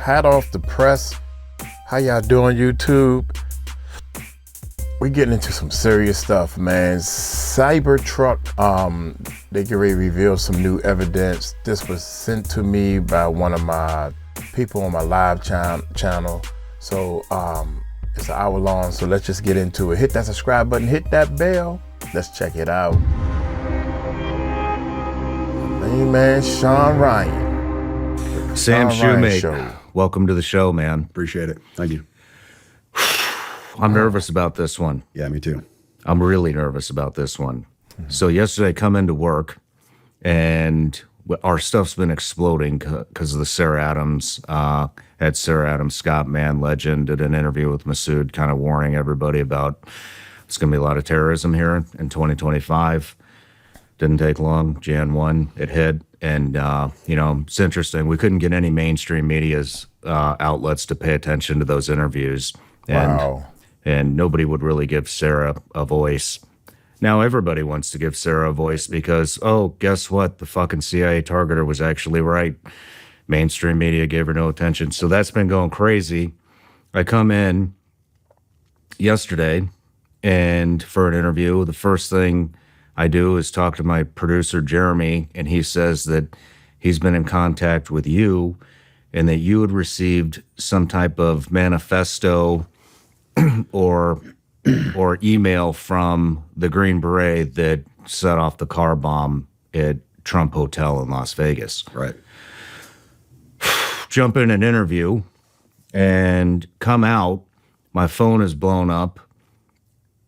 Hat off the press. How y'all doing, YouTube? We getting into some serious stuff, man. Cybertruck, they get ready to reveal some new evidence. This was sent to me by one of my people on my live channel. So it's an hour long, so let's just get into it. Hit that subscribe button, hit that bell. Let's check it out. Main man, Shawn Ryan. Sam Shoemate, welcome to the show, man. Appreciate it. Thank you. I'm nervous about this one. Yeah, me too. I'm really nervous about this one. So yesterday I come into work and our stuff's been exploding because of the 𝗟𝗜𝗡𝗞𝗦. Had 𝗟𝗜𝗡𝗞𝗏, Scott Man, legend, did an interview with Masood, kind of warning everybody about it's going to be a lot of terrorism here in 2025. Didn't take long. Jan 1, it hit. And, you know, it's interesting. We couldn't get any mainstream media's outlets to pay attention to those interviews. And, Wow. And nobody would really give Sarah a voice. Now everybody wants to give Sarah a voice because, oh, guess what? The fucking CIA targeter was actually right. Mainstream media gave her no attention. So that's been going crazy. I come in yesterday and for an interview, the first thing I do is talk to my producer, Jeremy, and he says that he's been in contact with you and that you had received some type of manifesto or email from the Green Beret that set off the car bomb at Trump Hotel in Las Vegas. Right. Jump in an interview and come out. My phone is blown up.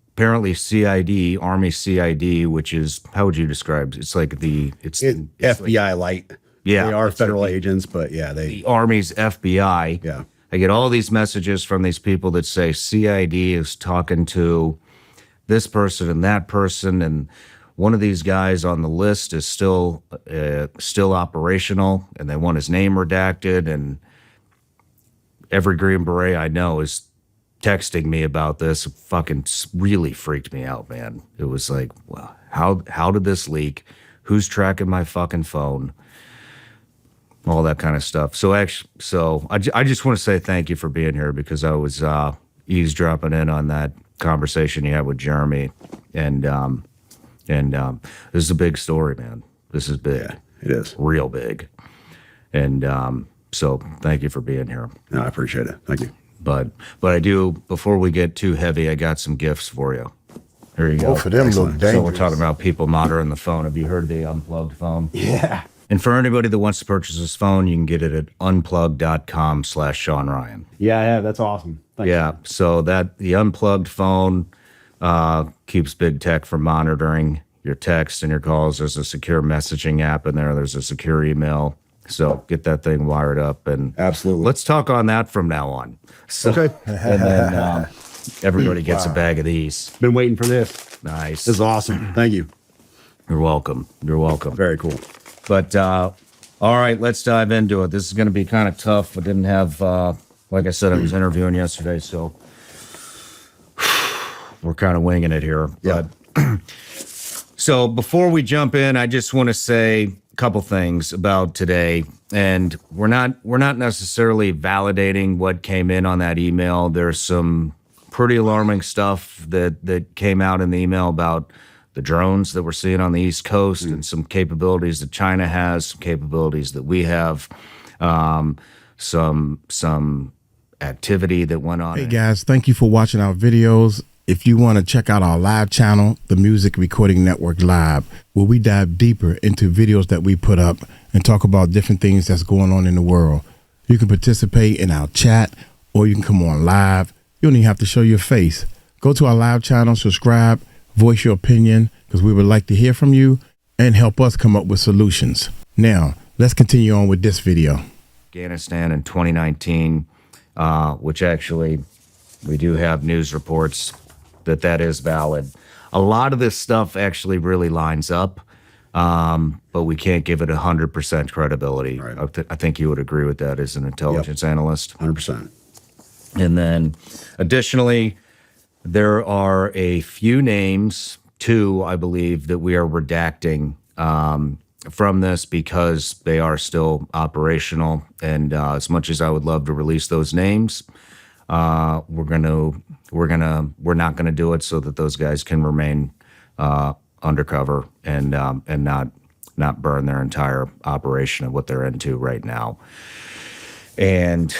Apparently CID, Army CID, which is, how would you describe it? It's like it's FBI light. Yeah. They are federal agents, but yeah, the Army's FBI. Yeah. I get all these messages from these people that say CID is talking to this person and that person, and one of these guys on the list is still operational, and they want his name redacted, and every Green Beret I know is texting me about this. It fucking really freaked me out, man. It was like, well, how did this leak? Who's tracking my fucking phone? All that kind of stuff. So actually, I just want to say thank you for being here because I was eavesdropping in on that conversation you had with Jeremy, and this is a big story, man. This is big. Yeah, it is. Real big. And so thank you for being here. No, I appreciate it. Thank you. But I do, before we get too heavy, I got some gifts for you. Here you go. Both of them look dangerous. So we're talking about people monitoring the phone. Have you heard of the unplugged phone? Yeah. And for anybody that wants to purchase this phone, you can get it at unplugged.com/Shawn Ryan. Yeah, yeah, that's awesome. Thanks. Yeah, so that the unplugged phone keeps big tech from monitoring your texts and your calls. There's a secure messaging app in there. There's a secure email. So get that thing wired up, and Absolutely. let's talk on that from now on. So, Okay. And then everybody gets a bag of these. Been waiting for this. Nice. This is awesome. Thank you. You're welcome. You're welcome. Very cool. But all right, let's dive into it. This is going to be kind of tough. I didn't have, like I said, I was interviewing yesterday, so we're kind of winging it here. Yeah. But, so before we jump in, I just want to say a couple things about today. And we're not necessarily validating what came in on that email. There's some pretty alarming stuff that came out in the email about the drones that we're seeing on the East Coast and some capabilities that China has, some capabilities that we have, some activity that went on. Hey guys, thank you for watching our videos. If you want to check out our live channel, the Music Recording Network Live, where we dive deeper into videos that we put up and talk about different things that's going on in the world. You can participate in our chat, or you can come on live. You don't even have to show your face. Go to our live channel, subscribe, voice your opinion, because we would like to hear from you and help us come up with solutions. Now, let's continue on with this video. Afghanistan in 2019, which actually we do have news reports that is valid. A lot of this stuff actually really lines up, but we can't give it 100% credibility. Right. I think you would agree with that as an intelligence analyst. 100%. And then additionally, there are a few names, two, I believe, that we are redacting from this because they are still operational. And as much as I would love to release those names, we're not gonna do it so that those guys can remain undercover and not burn their entire operation of what they're into right now. And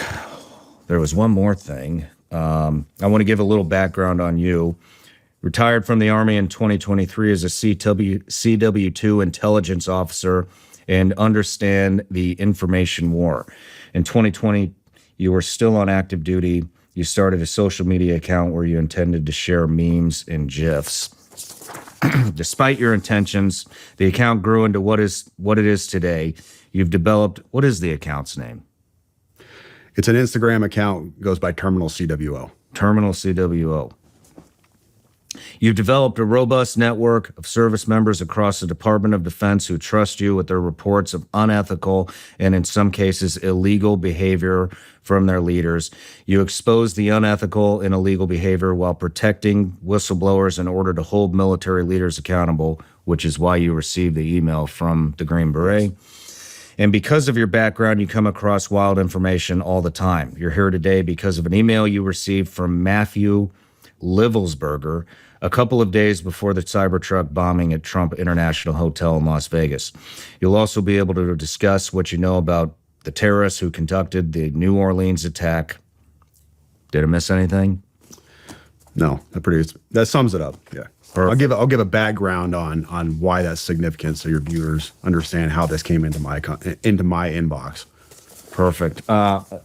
there was one more thing. I want to give a little background on you. Retired from the Army in 2023 as a CW2 intelligence officer and understand the information war. In 2020, you were still on active duty. You started a social media account where you intended to share memes and GIFs. Despite your intentions, the account grew into what it is today. You've developed, what is the account's name? It's an Instagram account, goes by Terminal CWO. Terminal CWO. You've developed a robust network of service members across the Department of Defense who trust you with their reports of unethical and, in some cases, illegal behavior from their leaders. You expose the unethical and illegal behavior while protecting whistleblowers in order to hold military leaders accountable, which is why you received the email from the Green Beret. And because of your background, you come across wild information all the time. You're here today because of an email you received from Matthew Livelsberger a couple of days before the Cybertruck bombing at Trump International Hotel in Las Vegas. You'll also be able to discuss what you know about the terrorists who conducted the New Orleans attack. Did I miss anything? No, that sums it up. Yeah. Perfect. I'll give a background on why that's significant so your viewers understand how this came into my inbox. Perfect.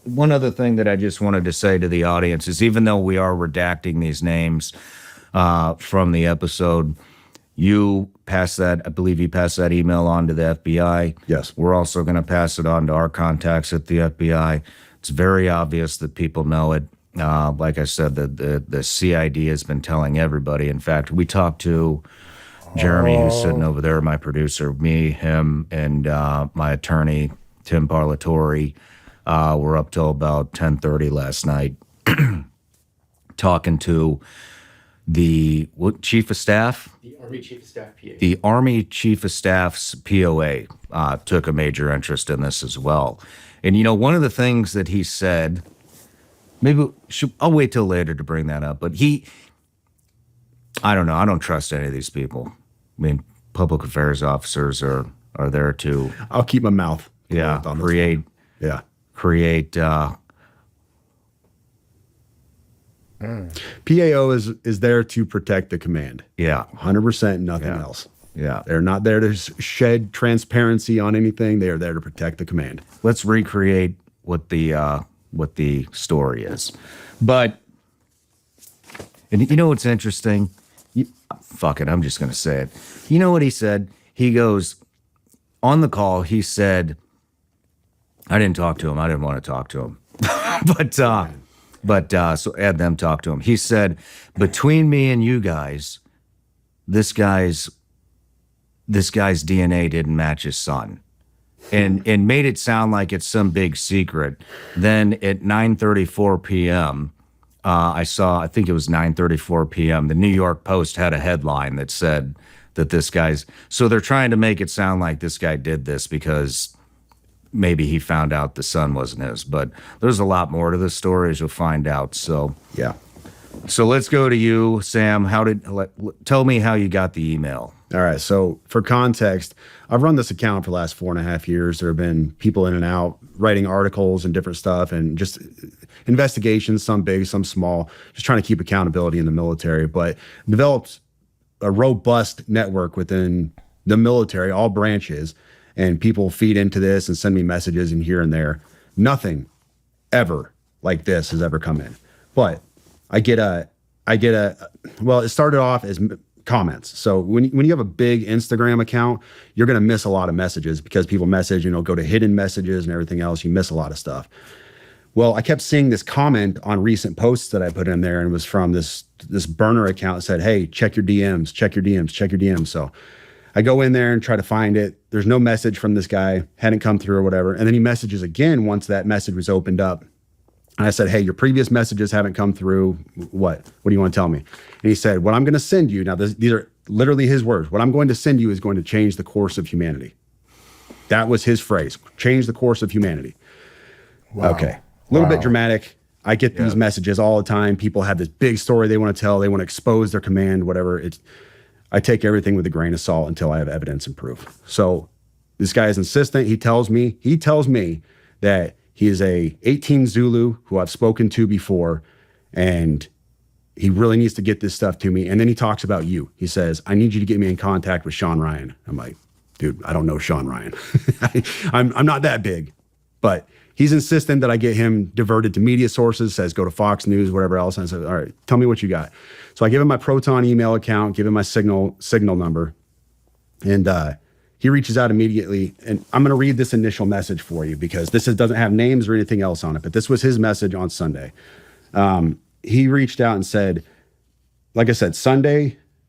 One other thing that I just wanted to say to the audience is, even though we are redacting these names from the episode, you passed that, I believe you passed that email on to the FBI. Yes. We're also going to pass it on to our contacts at the FBI. It's very obvious that people know it. Like I said, the CID has been telling everybody. In fact, we talked to Jeremy, who's sitting over there, my producer, me, him, and my attorney, Tim Parlatore. We're up till about 10:30 last night talking to the Chief of Staff? The Army Chief of Staff PA. The Army Chief of Staff's POA took a major interest in this as well. And, you know, one of the things that he said, I'll wait till later to bring that up, but I don't know, I don't trust any of these people. I mean, public affairs officers are there to... I'll keep my mouth. Create PAO is there to protect the command. Yeah. 100%, nothing else. Yeah. They're not there to shed transparency on anything. They are there to protect the command. Let's recreate what the story is. But, and you know what's interesting? Fuck it, I'm just going to say it. You know what he said? He goes, on the call, he said, I didn't talk to him. I didn't want to talk to him. But so had them talk to him. He said, between me and you guys, this guy's DNA didn't match his son. And made it sound like it's some big secret. Then at 9:34 p.m., I think it was 9:34 p.m., the New York Post had a headline that said that so they're trying to make it sound like this guy did this because maybe he found out the son wasn't his. But there's a lot more to this story, as you'll find out. So yeah. So let's go to you, Sam. Tell me how you got the email. All right. So for context, I've run this account for the last 4.5 years. There have been people in and out writing articles and different stuff and just investigations, some big, some small, just trying to keep accountability in the military, but developed a robust network within the military, all branches, and people feed into this and send me messages and here and there. Nothing ever like this has ever come in. But well, it started off as comments. So when you have a big Instagram account, you're going to miss a lot of messages because people message, go to hidden messages and everything else. You miss a lot of stuff. Well, I kept seeing this comment on recent posts that I put in there, and it was from this burner account that said, hey, check your DMs, check your DMs, check your DMs. So I go in there and try to find it. There's no message from this guy, hadn't come through or whatever. And then he messages again once that message was opened up. And I said, hey, your previous messages haven't come through. What do you want to tell me? And he said, what I'm going to send you, now these are literally his words, what I'm going to send you is going to change the course of humanity. That was his phrase. Change the course of humanity. Wow. Okay. A little bit dramatic. I get these messages all the time. People have this big story they want to tell. They want to expose their command, whatever. I take everything with a grain of salt until I have evidence and proof. So this guy is insistent. He tells me that he is a 18 Zulu who I've spoken to before, and he really needs to get this stuff to me. And then he talks about you. He says, I need you to get me in contact with Shawn Ryan. I'm like, dude, I don't know Shawn Ryan. I'm not that big. But he's insistent that I get him diverted to media sources, says go to Fox News, whatever else. And I said, all right, tell me what you got. So I give him my Proton email account, give him my signal number. And he reaches out immediately. And I'm going to read this initial message for you because this doesn't have names or anything else on it. But this was his message on Sunday. He reached out and said, like I said,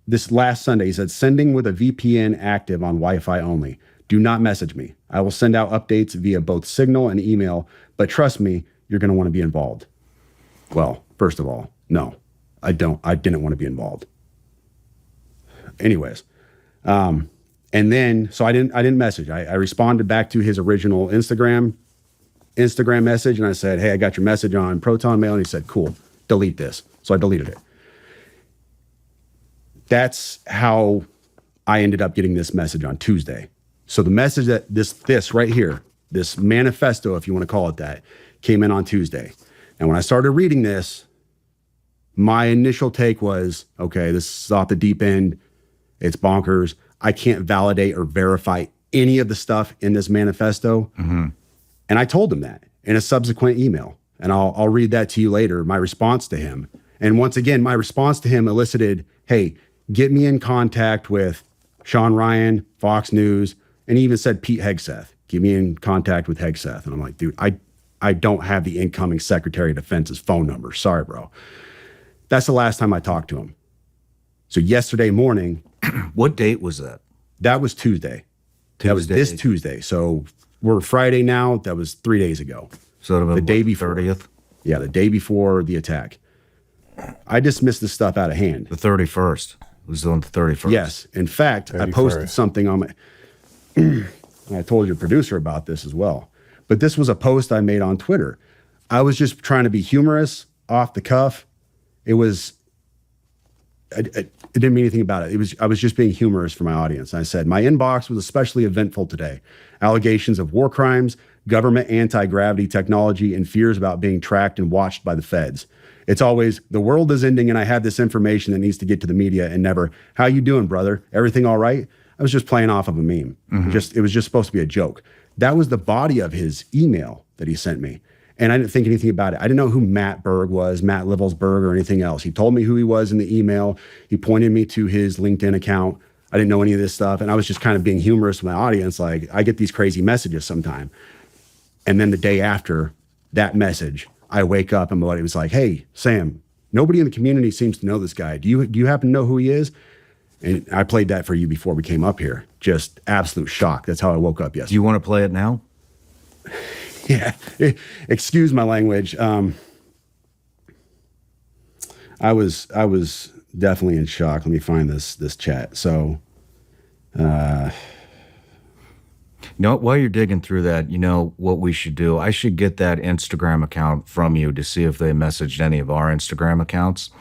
this last Sunday, he said, sending with a VPN active on Wi-Fi only. Do not message me. I will send out updates via both Signal and email, but trust me, you're going to want to be involved. Well, first of all, no, I didn't want to be involved. Anyways, and then, so I didn't message. I responded back to his original Instagram message, and I said, hey, I got your message on Proton Mail, and he said, cool, delete this. So I deleted it. That's how I ended up getting this message on Tuesday. So the message that this right here, this manifesto, if you want to call it that, came in on Tuesday. And when I started reading this, my initial take was, okay, this is off the deep end. It's bonkers. I can't validate or verify any of the stuff in this manifesto. Mm-hmm. And I told him that in a subsequent email. And I'll read that to you later, my response to him. And once again, my response to him elicited, hey, get me in contact with Shawn Ryan, Fox News, and he even said Pete Hegseth. Get me in contact with Hegseth. And I'm like, dude, I don't have the incoming Secretary of Defense's phone number. Sorry, bro. That's the last time I talked to him. So yesterday morning. What date was that? That was Tuesday. That was this Tuesday. So we're Friday now. That was 3 days ago. So the day before. 30th? Yeah, the day before the attack. I dismissed this stuff out of hand. The 31st. It was on the 31st. Yes. In fact, 31st. I posted something on my... I told your producer about this as well. But this was a post I made on Twitter. I was just trying to be humorous, off the cuff. It was... I didn't mean anything about it. I was just being humorous for my audience. I said, my inbox was especially eventful today. Allegations of war crimes, government anti-gravity technology, and fears about being tracked and watched by the feds. It's always, the world is ending and I have this information that needs to get to the media, and never, how you doing, brother? Everything all right? I was just playing off of a meme. Mm-hmm. It was just supposed to be a joke. That was the body of his email that he sent me. And I didn't think anything about it. I didn't know who Matt Berg was, Matt Livelsberg, or anything else. He told me who he was in the email. He pointed me to his LinkedIn account. I didn't know any of this stuff. And I was just kind of being humorous with my audience. Like, I get these crazy messages sometime. And then the day after that message, I wake up and my buddy was like, hey, Sam, nobody in the community seems to know this guy. Do you happen to know who he is? And I played that for you before we came up here. Just absolute shock. That's how I woke up yesterday. Do you want to play it now? Yeah. Excuse my language. I was definitely in shock. Let me find this chat. So, while you're digging through that, you know what we should do? I should get that Instagram account from you to see if they messaged any of our Instagram accounts.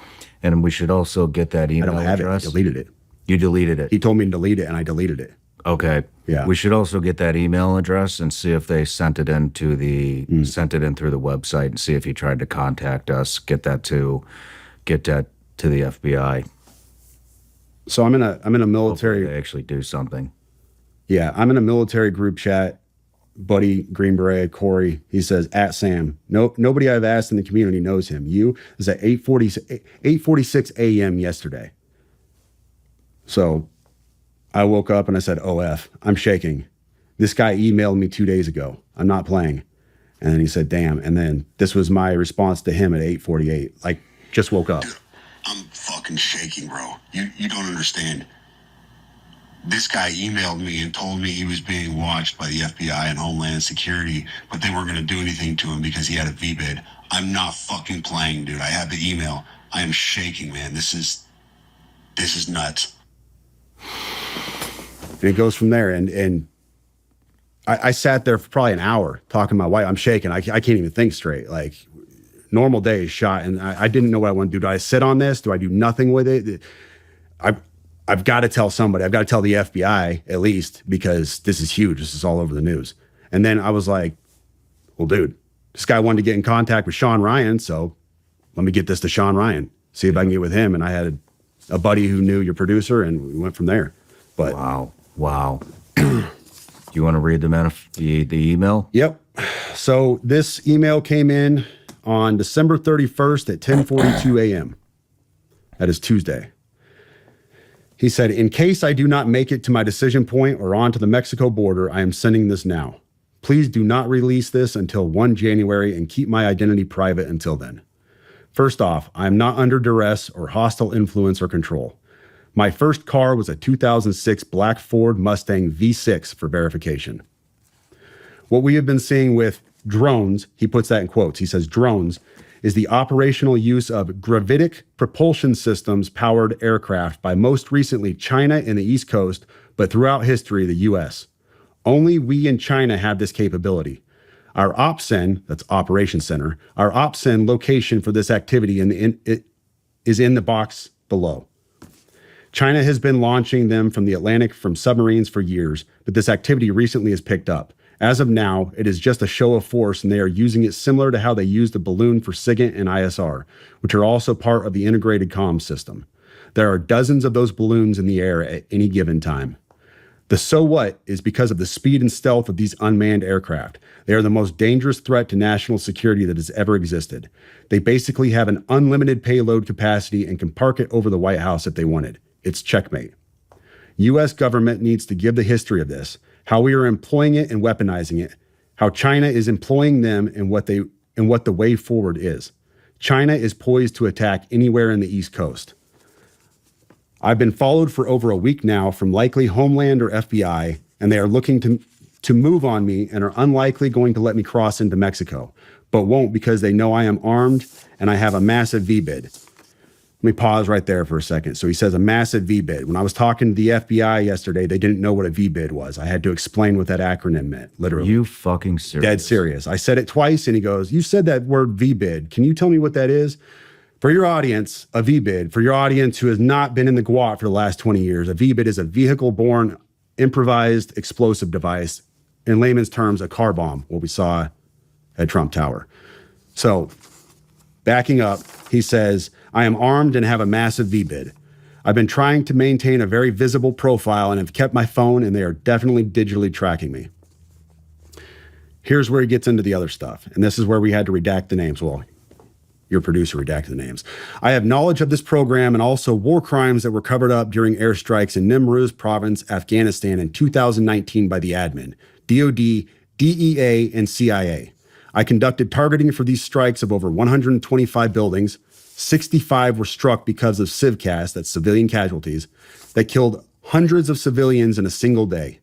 And we should also get that email address. I don't have it. I deleted it. You deleted it? He told me to delete it, and I deleted it. Okay. Yeah. We should also get that email address and see if they sent it in through the website, and see if he tried to contact us, get that to the FBI. So I'm in a military. Hopefully they actually do something. Yeah, I'm in a military group chat. Buddy Green Beret, Corey, he says, at Sam. Nobody I've asked in the community knows him. You is at 8:46 a.m. yesterday. So I woke up and I said, OF, I'm shaking. This guy emailed me 2 days ago. I'm not playing. And then he said, damn. And then this was my response to him at 8:48. Like, just woke up. Dude, I'm fucking shaking, bro. You don't understand. This guy emailed me and told me he was being watched by the FBI and Homeland Security, but they weren't going to do anything to him because he had a VBID. I'm not fucking playing, dude. I have the email. I am shaking, man. This is nuts. And it goes from there. And I sat there for probably an hour talking to my wife. I'm shaking. I can't even think straight. Like, normal day is shot, and I didn't know what I want to do. Do I sit on this? Do I do nothing with it? I've got to tell somebody. I've got to tell the FBI at least, because this is huge. This is all over the news. And then I was like, well, dude, this guy wanted to get in contact with Shawn Ryan, so let me get this to Shawn Ryan, see if I can get with him. And I had a buddy who knew your producer, and we went from there. But wow. Do you want to read the email? Yep. So this email came in on December 31st at 10:42 a.m. That is Tuesday. He said, in case I do not make it to my decision point or on to the Mexico border, I am sending this now. Please do not release this until 1 January and keep my identity private until then. First off, I am not under duress or hostile influence or control. My first car was a 2006 black Ford Mustang V6 for verification. What we have been seeing with drones, he puts that in quotes, he says drones, is the operational use of gravitic propulsion systems powered aircraft by most recently China and the East Coast, but throughout history, the US. Only we in China have this capability. Our OPCEN, that's Operations Center, our OPCEN location for this activity is in the box below. China has been launching them from the Atlantic from submarines for years, but this activity recently has picked up. As of now, it is just a show of force, and they are using it similar to how they used the balloon for SIGINT and ISR, which are also part of the integrated comms system. There are dozens of those balloons in the air at any given time. The so what is because of the speed and stealth of these unmanned aircraft. They are the most dangerous threat to national security that has ever existed. They basically have an unlimited payload capacity and can park it over the White House if they wanted. It's checkmate. U.S. government needs to give the history of this, how we are employing it and weaponizing it, how China is employing them, and what the way forward is. China is poised to attack anywhere in the East Coast. I've been followed for over a week now from likely Homeland or FBI, and they are looking to move on me and are unlikely going to let me cross into Mexico, but won't because they know I am armed and I have a massive V-bid. Let me pause right there for a second. So he says a massive V-bid. When I was talking to the FBI yesterday, they didn't know what a V-bid was. I had to explain what that acronym meant, literally. You fucking serious? Dead serious. I said it twice, and he goes, you said that word V-bid. Can you tell me what that is? For your audience, a V-bid, for your audience who has not been in the GWOT for the last 20 years, a V-bid is a vehicle-borne improvised explosive device. In layman's terms, a car bomb, what we saw at Trump Tower. So, backing up, he says, I am armed and have a massive V-bid. I've been trying to maintain a very visible profile and have kept my phone, and they are definitely digitally tracking me. Here's where he gets into the other stuff, and this is where we had to redact the names. Well, your producer redacted the names. I have knowledge of this program and also war crimes that were covered up during airstrikes in Nimruz province, Afghanistan in 2019 by the admin, DOD, DEA, and CIA. I conducted targeting for these strikes of over 125 buildings. 65 were struck because of civcas, that's civilian casualties, that killed hundreds of civilians in a single day.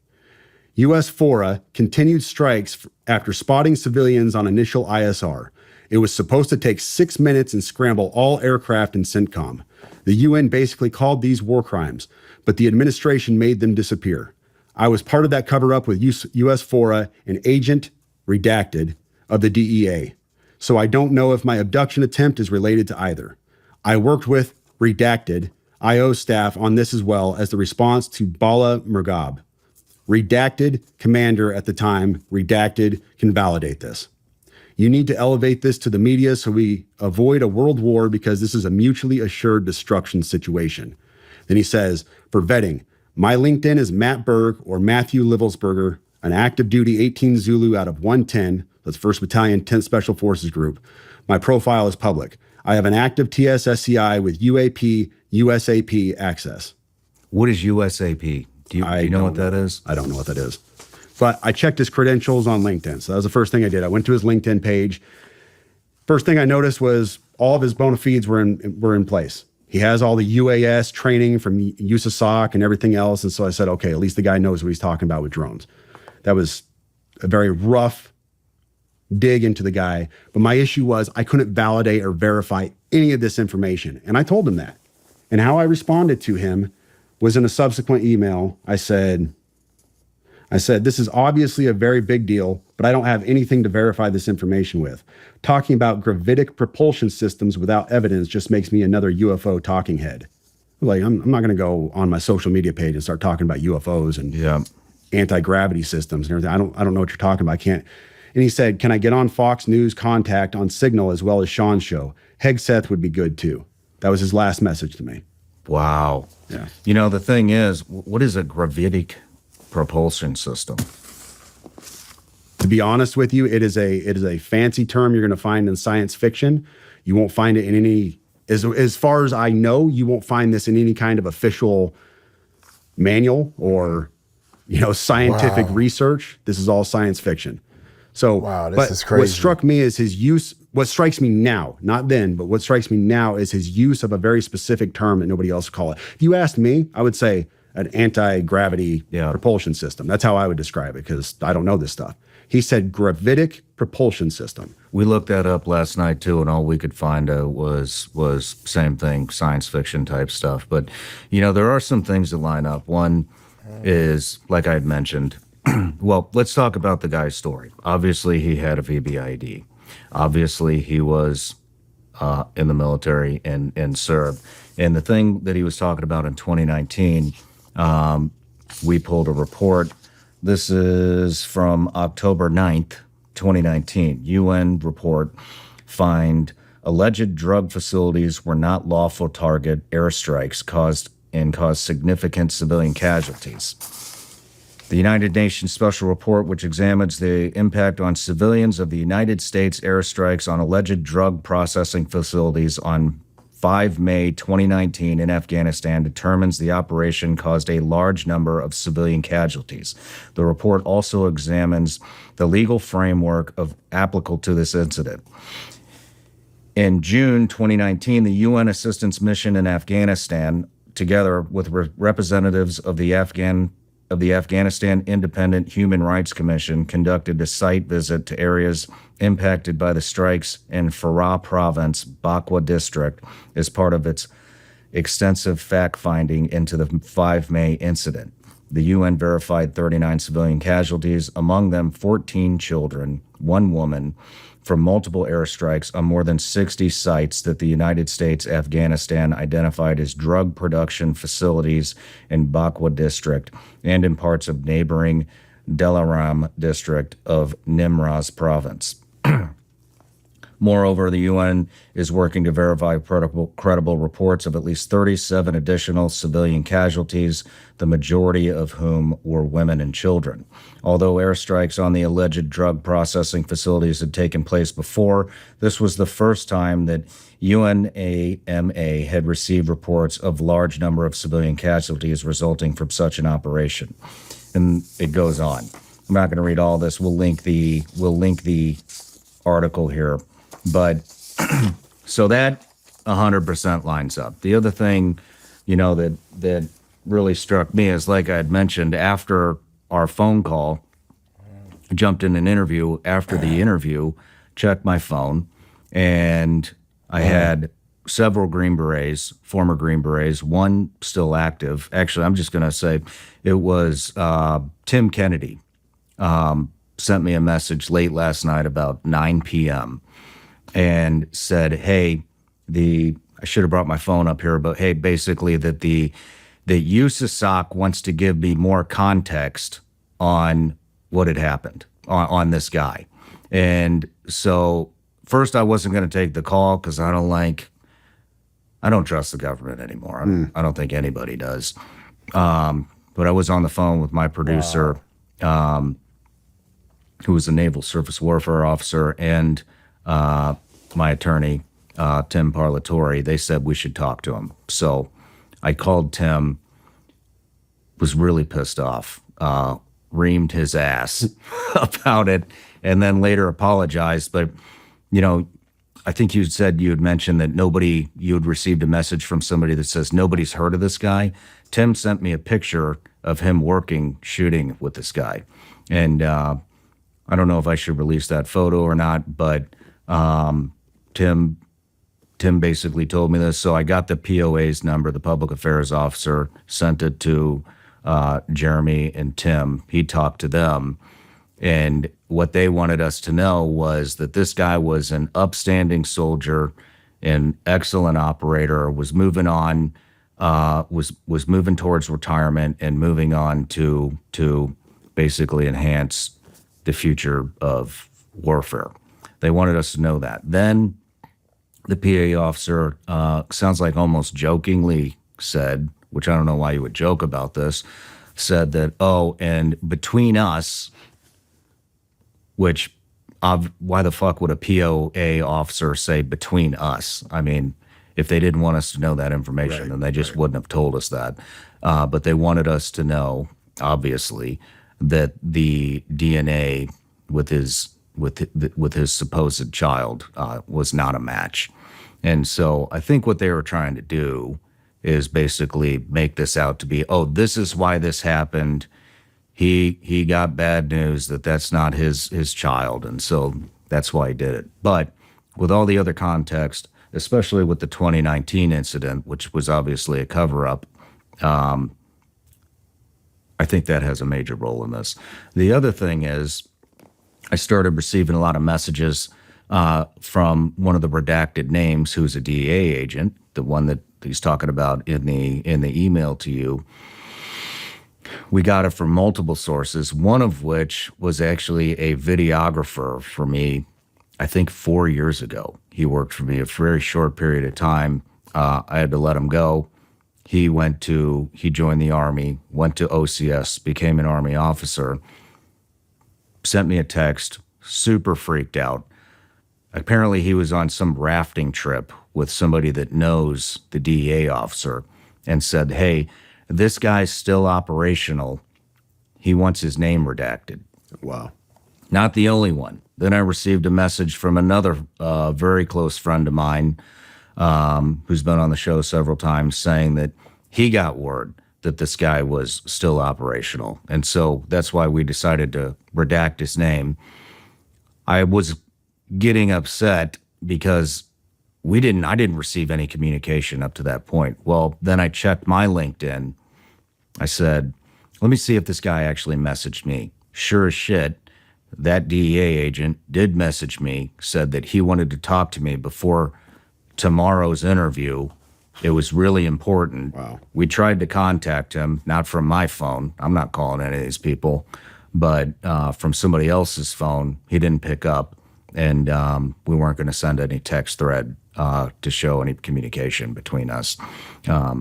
U.S. FORA continued strikes after spotting civilians on initial ISR. It was supposed to take 6 minutes and scramble all aircraft in CENTCOM. The UN basically called these war crimes, but the administration made them disappear. I was part of that cover-up with U.S. FORA, an agent, redacted, of the DEA. So I don't know if my abduction attempt is related to either. I worked with, redacted, IO staff on this as well as the response to 𝗟𝗓𝗡𝗞𝗦. Redacted commander at the time, redacted, can validate this. You need to elevate this to the media so we avoid a world war because this is a mutually assured destruction situation. Then he says, for vetting, my LinkedIn is Matt Berg or Matthew Livelsberger, an active duty 18 Zulu out of 110, that's 1st Battalion, 10th Special Forces Group. My profile is public. I have an active TSSCI with UAP, USAP access. What is USAP? Do you know what that is? I don't know what that is. But I checked his credentials on LinkedIn. So that was the first thing I did. I went to his LinkedIn page. First thing I noticed was all of his bona fides were in place. He has all the UAS training from USASOC and everything else. And so I said, okay, at least the guy knows what he's talking about with drones. That was a very rough dig into the guy. But my issue was I couldn't validate or verify any of this information. And I told him that. And how I responded to him was in a subsequent email. I said, I said, this is obviously a very big deal, but I don't have anything to verify this information with. Talking about gravitic propulsion systems without evidence just makes me another UFO talking head. Like, I'm not going to go on my social media page and start talking about UFOs and anti-gravity systems and everything. I don't know what you're talking about. I can't. And he said, can I get on Fox News Contact on Signal as well as Shawn's show? Hegseth would be good too. That was his last message to me. Wow. Yeah. You know, the thing is, what is a gravitic propulsion system? To be honest with you, it is a fancy term you're going to find in science fiction. You won't find it in any, as far as I know, you won't find this in any kind of official manual or, scientific research. This is all science fiction. So, wow, this is crazy. What struck me is his use. What strikes me now, not then, but what strikes me now is his use of a very specific term that nobody else would call it. If you asked me, I would say an anti-gravity propulsion system. That's how I would describe it, because I don't know this stuff. He said gravitic propulsion system. We looked that up last night too, and all we could find was same thing, science fiction type stuff. But there are some things that line up. One is, like I had mentioned, well, let's talk about the guy's story. Obviously, he had a VBID. Obviously, he was in the military and served. And the thing that he was talking about in 2019, we pulled a report. This is from October 9th, 2019. UN report find alleged drug facilities were not lawful target airstrikes caused significant civilian casualties. The United Nations Special Report, which examines the impact on civilians of the United States airstrikes on alleged drug processing facilities on 5 May 2019 in Afghanistan, determines the operation caused a large number of civilian casualties. The report also examines the legal framework applicable to this incident. In June 2019, the UN assistance mission in Afghanistan, together with representatives of the Afghanistan Independent Human Rights Commission, conducted a site visit to areas impacted by the strikes in Farah Province, 𝗗𝗡𝗡 District, as part of its extensive fact-finding into the 5 May incident. The UN verified 39 civilian casualties, among them 14 children, 1 woman, from multiple airstrikes on more than 60 sites that the United States Afghanistan identified as drug production facilities in 𝗗𝗡𝗡 District and in parts of neighboring Delaram District of Nimruz Province. Moreover, the UN is working to verify credible reports of at least 37 additional civilian casualties, the majority of whom were women and children. Although airstrikes on the alleged drug processing facilities had taken place before, this was the first time that UNAMA had received reports of large number of civilian casualties resulting from such an operation. And it goes on. I'm not going to read all this. We'll link the article here. But so that 100% lines up. The other thing, that really struck me is, like I had mentioned, after our phone call, I jumped in an interview. After the interview, checked my phone, and I had several Green Berets, former Green Berets, one still active. Actually, I'm just going to say it was Tim Kennedy sent me a message late last night about 9 p.m. and said, hey, I should have brought my phone up here, but hey, basically that the USASOC wants to give me more context on what had happened on this guy. And so first I wasn't going to take the call because I don't trust the government anymore. I don't think anybody does. But I was on the phone with my producer, who was a naval surface warfare officer, and my attorney, Tim Parlatore. They said we should talk to him. So I called Tim, was really pissed off, reamed his ass about it, and then later apologized. But, I think you said you had mentioned that you had received a message from somebody that says nobody's heard of this guy. Tim sent me a picture of him shooting with this guy. And I don't know if I should release that photo or not, but Tim basically told me this. So I got the POA's number, the public affairs officer, sent it to Jeremy and Tim. He talked to them. And what they wanted us to know was that this guy was an upstanding soldier, an excellent operator, was moving on, was moving towards retirement and moving on to basically enhance the future of warfare. They wanted us to know that. Then the PA officer, sounds like almost jokingly said, which I don't know why you would joke about this, said that, oh, and between us, which why the fuck would a POA officer say between us? I mean, if they didn't want us to know that information, then they just wouldn't have told us that. But they wanted us to know, obviously, that the DNA with his supposed child was not a match. And so I think what they were trying to do is basically make this out to be, oh, this is why this happened. He got bad news that that's not his child, and so that's why he did it. But with all the other context, especially with the 2019 incident, which was obviously a cover-up, I think that has a major role in this. The other thing is I started receiving a lot of messages from one of the redacted names who's a DEA agent, the one that he's talking about in the email to you. We got it from multiple sources, one of which was actually a videographer for me, I think 4 years ago. He worked for me a very short period of time. I had to let him go. He joined the Army, went to OCS, became an Army officer, sent me a text, super freaked out. Apparently he was on some rafting trip with somebody that knows the DEA officer and said, hey, this guy's still operational. He wants his name redacted. Wow. Not the only one. Then I received a message from another very close friend of mine who's been on the show several times saying that he got word that this guy was still operational. And so that's why we decided to redact his name. I was getting upset because I didn't receive any communication up to that point. Well, then I checked my LinkedIn. I said, let me see if this guy actually messaged me. Sure as shit, that DEA agent did message me, said that he wanted to talk to me before tomorrow's interview. It was really important. Wow. We tried to contact him, not from my phone. I'm not calling any of these people, but from somebody else's phone. He didn't pick up, and we weren't going to send any text thread to show any communication between us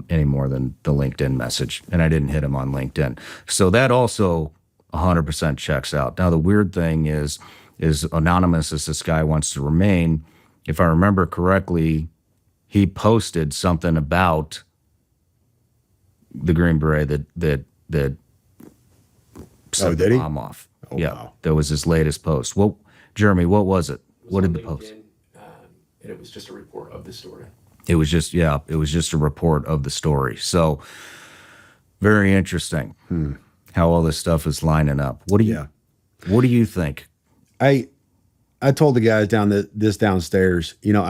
any more than the LinkedIn message. And I didn't hit him on LinkedIn. So that also 100% checks out. Now, the weird thing is anonymous as this guy wants to remain, if I remember correctly, he posted something about the Green Beret that set the bomb off. Oh, yeah, wow. That was his latest post. Well, Jeremy, what was it? What did the post? And it was just a report of the story. It was just a report of the story. So very interesting how all this stuff is lining up. What do you think? I told the guys downstairs, you know,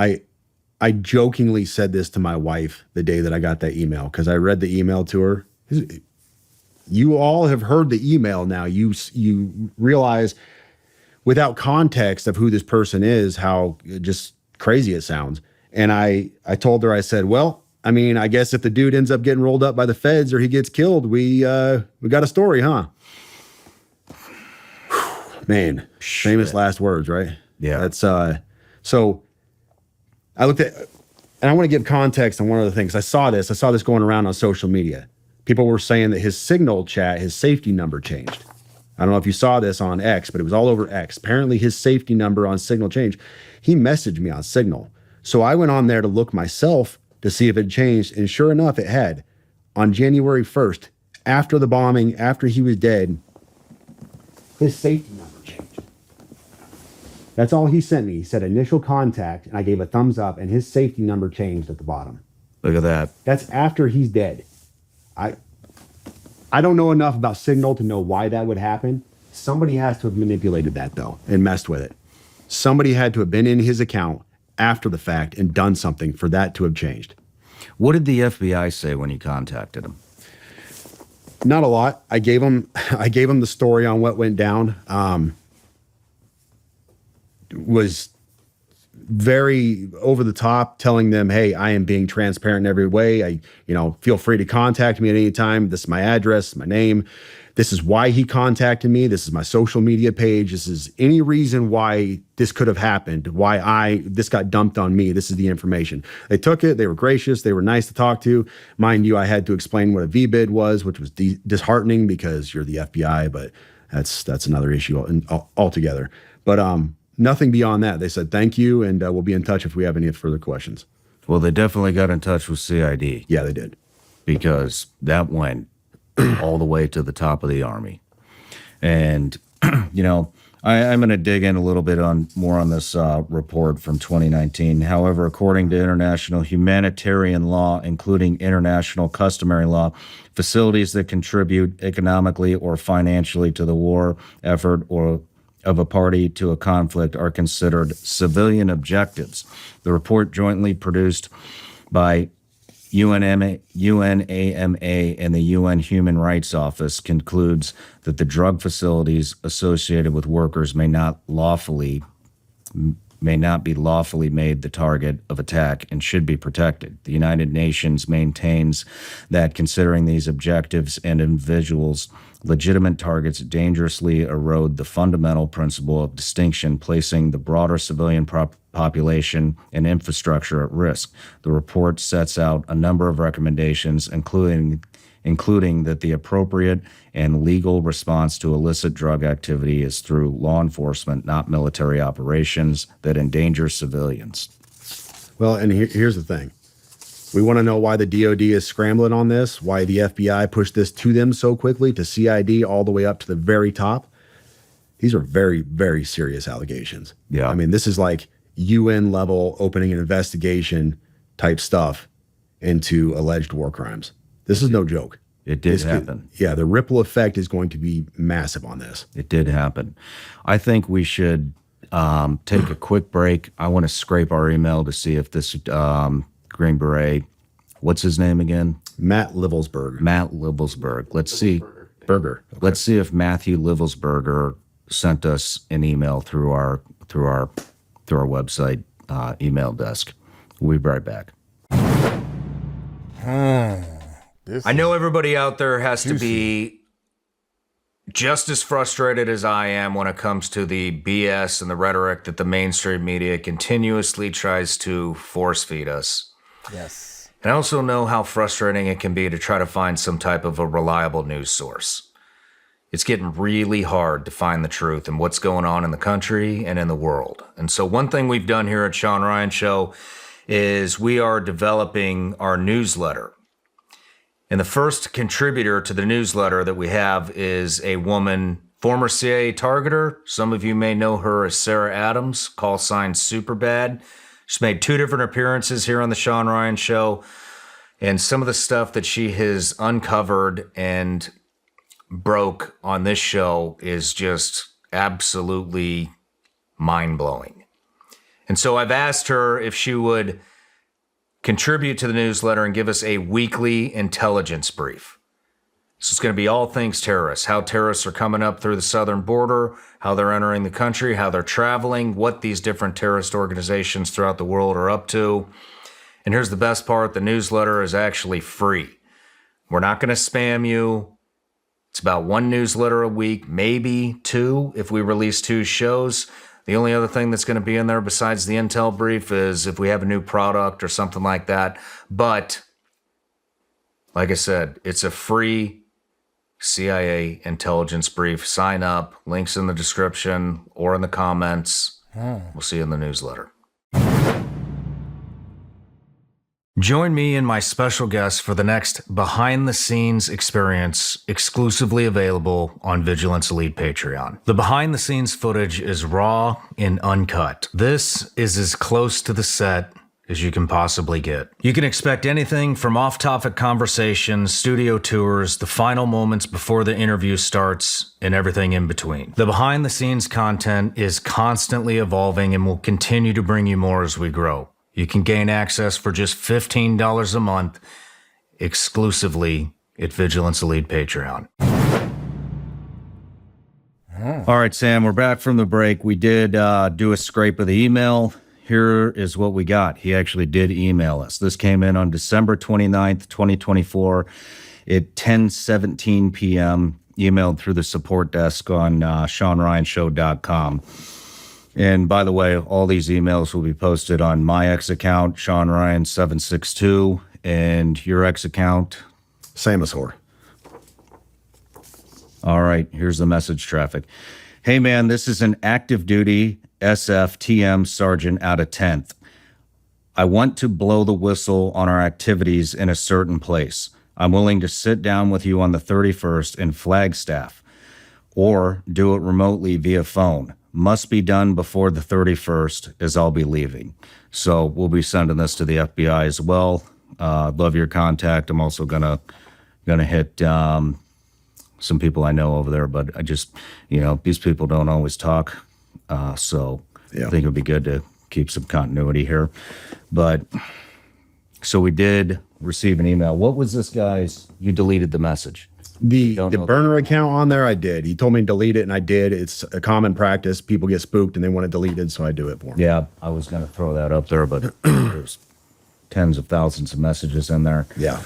I jokingly said this to my wife the day that I got that email, because I read the email to her. You all have heard the email now. You realize without context of who this person is, how just crazy it sounds. And I told her, I said, well, I mean, I guess if the dude ends up getting rolled up by the feds or he gets killed, we got a story, huh? Man, famous last words, right? Yeah. That's so I looked at, and I want to give context on one of the things. I saw this going around on social media. People were saying that his Signal chat, his safety number changed. I don't know if you saw this on X, but it was all over X. Apparently his safety number on Signal changed. He messaged me on Signal. So I went on there to look myself to see if it changed, and sure enough, it had. On January 1st, after the bombing, after he was dead, his safety number changed. That's all he sent me. He said initial contact, and I gave a thumbs up, and his safety number changed at the bottom. Look at that. That's after he's dead. I don't know enough about Signal to know why that would happen. Somebody has to have manipulated that, though, and messed with it. Somebody had to have been in his account after the fact and done something for that to have changed. What did the FBI say when you contacted him? Not a lot. I gave him the story on what went down. Was very over the top, telling them, hey, I am being transparent in every way. Feel free to contact me at any time. This is my address, my name. This is why he contacted me. This is my social media page. This is any reason why this could have happened, why this got dumped on me. This is the information. They took it. They were gracious. They were nice to talk to. Mind you, I had to explain what a VBID was, which was disheartening because you're the FBI, but that's another issue altogether. But nothing beyond that. They said, thank you, and we'll be in touch if we have any further questions. Well, they definitely got in touch with CID. Yeah, they did. Because that went all the way to the top of the Army. And, I'm going to dig in a little bit more on this report from 2019. However, according to international humanitarian law, including international customary law, facilities that contribute economically or financially to the war effort or of a party to a conflict are considered civilian objectives. The report jointly produced by UNAMA and the UN Human Rights Office concludes that the drug facilities associated with workers may not be lawfully made the target of attack and should be protected. The United Nations maintains that considering these objectives and individuals legitimate targets dangerously erode the fundamental principle of distinction, placing the broader civilian population and infrastructure at risk. The report sets out a number of recommendations, including that the appropriate and legal response to illicit drug activity is through law enforcement, not military operations that endanger civilians. Well, and here's the thing. We want to know why the DOD is scrambling on this, why the FBI pushed this to them so quickly, to CID all the way up to the very top. These are very, very serious allegations. Yeah. I mean, this is like UN level opening an investigation type stuff into alleged war crimes. This is no joke. It did happen. The ripple effect is going to be massive on this. It did happen. I think we should take a quick break. I want to scrape our email to see if this Green Beret, what's his name again? Matt Livelsberg. Let's see. Burger. Okay. Let's see if Matthew Livelsberger sent us an email through our website email desk. We'll be right back. I know everybody out there has to be just as frustrated as I am when it comes to the BS and the rhetoric that the mainstream media continuously tries to force feed us. Yes. And I also know how frustrating it can be to try to find some type of a reliable news source. It's getting really hard to find the truth and what's going on in the country and in the world. And so one thing we've done here at Shawn Ryan Show is we are developing our newsletter. And the first contributor to the newsletter that we have is a woman, former CIA targeter. Some of you may know her as Sarah Adams, call sign Superbad. She's made 2 different appearances here on the Shawn Ryan Show. And some of the stuff that she has uncovered and broke on this show is just absolutely mind-blowing. And so I've asked her if she would contribute to the newsletter and give us a weekly intelligence brief. So it's going to be all things terrorists, how terrorists are coming up through the southern border, how they're entering the country, how they're traveling, what these different terrorist organizations throughout the world are up to. And here's the best part, the newsletter is actually free. We're not going to spam you. It's about 1 newsletter a week, maybe 2 if we release 2 shows. The only other thing that's going to be in there besides the intel brief is if we have a new product or something like that. But like I said, it's a free CIA intelligence brief. Sign up. Links in the description or in the comments. We'll see you in the newsletter. Join me and my special guest for the next behind-the-scenes experience exclusively available on Vigilance Elite Patreon. The behind-the-scenes footage is raw and uncut. This is as close to the set as you can possibly get. You can expect anything from off-topic conversations, studio tours, the final moments before the interview starts, and everything in between. The behind-the-scenes content is constantly evolving and will continue to bring you more as we grow. You can gain access for just $15 a month exclusively at Vigilance Elite Patreon. All right, Sam, we're back from the break. We did do a scrape of the email. Here is what we got. He actually did email us. This came in on December 29th, 2024 at 10:17 p.m., emailed through the support desk on ShawnRyanShow.com. And by the way, all these emails will be posted on my ex account, ShawnRyan762, and your ex account. Samosaur. All right, here's the message traffic. Hey man, this is an active duty SFTM sergeant out of 10th. I want to blow the whistle on our activities in a certain place. I'm willing to sit down with you on the 31st in Flagstaff or do it remotely via phone. Must be done before the 31st as I'll be leaving. So we'll be sending this to the FBI as well. Love your contact. I'm also gonna hit some people I know over there, but I just, these people don't always talk. So I think it would be good to keep some continuity here. But so we did receive an email. What was this guy's? You deleted the message. The burner account on there, I did. He told me to delete it, and I did. It's a common practice. People get spooked, and they want it deleted, so I do it for them. Yeah, I was going to throw that up there, but there's tens of thousands of messages in there. Yeah.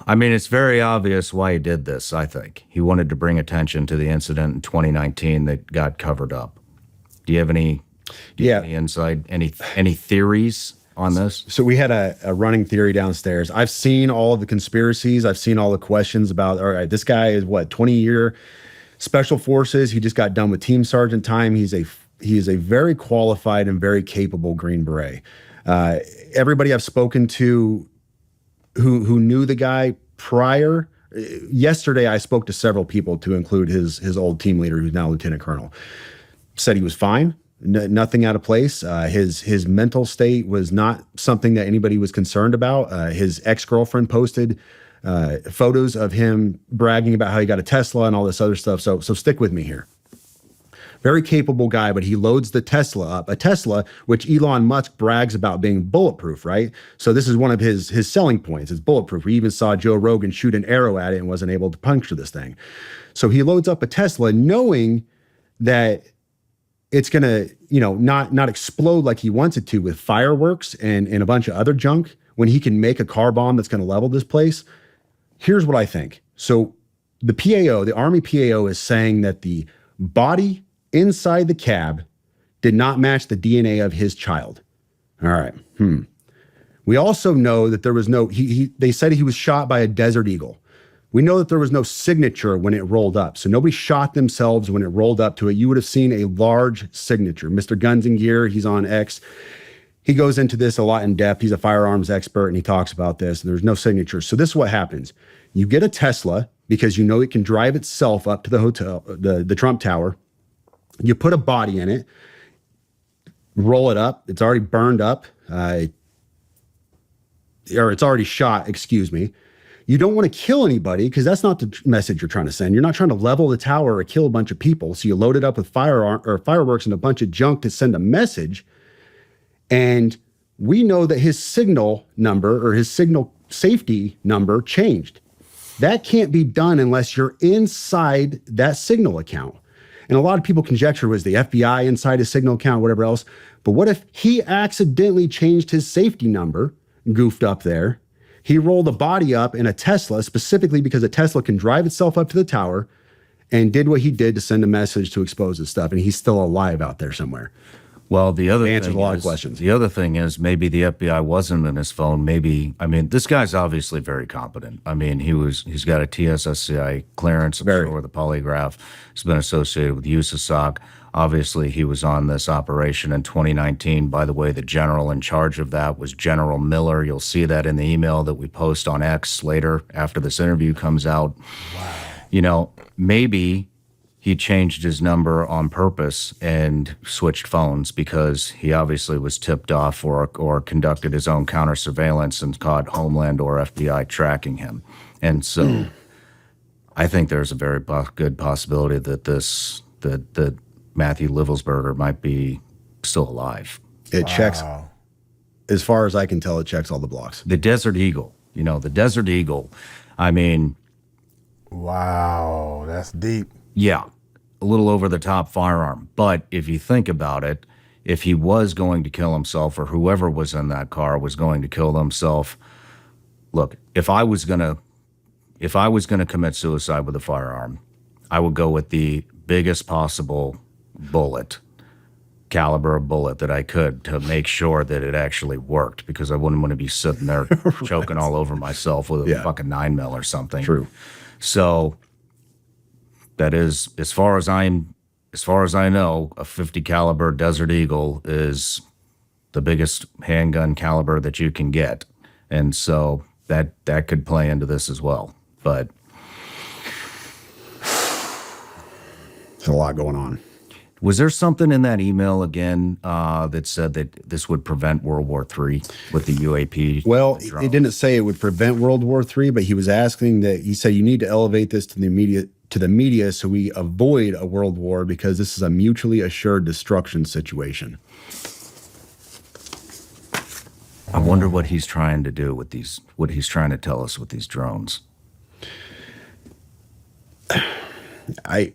I mean, it's very obvious why he did this, I think. He wanted to bring attention to the incident in 2019 that got covered up. Do you have any insight, any theories on this? So we had a running theory downstairs. I've seen all of the conspiracies. I've seen all the questions about, all right, this guy is 20-year special forces. He just got done with team sergeant time. He is a very qualified and very capable Green Beret. Everybody I've spoken to who knew the guy prior, yesterday I spoke to several people, to include his old team leader, who's now lieutenant colonel, said he was fine. Nothing out of place. His mental state was not something that anybody was concerned about. His ex-girlfriend posted photos of him bragging about how he got a Tesla and all this other stuff. So stick with me here. Very capable guy, but he loads the Tesla up. A Tesla, which Elon Musk brags about being bulletproof, right? So this is one of his selling points. It's bulletproof. We even saw Joe Rogan shoot an arrow at it and wasn't able to puncture this thing. So he loads up a Tesla knowing that it's going to, not explode like he wants it to with fireworks and a bunch of other junk when he can make a car bomb that's going to level this place. Here's what I think. So the PAO, the Army PAO, is saying that the body inside the cab did not match the DNA of his child. All right. We also know that there was they said he was shot by a Desert Eagle. We know that there was no signature when it rolled up. So nobody shot themselves when it rolled up to it. You would have seen a large signature. Mr. Guns and Gear, he's on X. He goes into this a lot in depth. He's a firearms expert, and he talks about this. And there's no signature. So this is what happens. You get a Tesla because you know it can drive itself up to the hotel, the Trump Tower. You put a body in it, roll it up. It's already burned up, or it's already shot, excuse me. You don't want to kill anybody because that's not the message you're trying to send. You're not trying to level the tower or kill a bunch of people. So you load it up with fireworks and a bunch of junk to send a message. And we know that his signal number or his signal safety number changed. That can't be done unless you're inside that signal account. And a lot of people conjecture, was the FBI inside his signal account, whatever else. But what if he accidentally changed his safety number, goofed up there? He rolled a body up in a Tesla specifically because a Tesla can drive itself up to the tower, and did what he did to send a message to expose his stuff. And he's still alive out there somewhere. Well, the other answers thing a lot is, of questions. The other thing is maybe the FBI wasn't in his phone. This guy's obviously very competent. He's got a TSSCI clearance, I'm sure, with a polygraph. He's been associated with USASOC. Obviously, he was on this operation in 2019. By the way, the general in charge of that was General Miller. You'll see that in the email that we post on X later after this interview comes out. Wow. Maybe he changed his number on purpose and switched phones because he obviously was tipped off or conducted his own counter surveillance and caught Homeland or FBI tracking him. And so I think there's a very good possibility that that Matthew Livelsberger might be still alive. It checks, as far as I can tell, it checks all the blocks. The Desert Eagle, the Desert Eagle. I mean, Wow, that's deep. yeah, a little over the top firearm. But if you think about it, if he was going to kill himself, or whoever was in that car was going to kill themselves, look, if I was gonna commit suicide with a firearm, I would go with the biggest possible caliber of bullet that I could to make sure that it actually worked, because I wouldn't want to be sitting there choking all over myself with a fucking 9mm or something. True. So that is, as far as I know, a 50 caliber Desert Eagle is the biggest handgun caliber that you can get. And so that could play into this as well. But There's a lot going on. was there something in that email again that said that this would prevent World War III with the UAP? Well, drones? it didn't say it would prevent World War III, but he was asking that, he said, you need to elevate this to the media so we avoid a world war, because this is a mutually assured destruction situation. I wonder what he's trying to do with these, what he's trying to tell us with these drones. I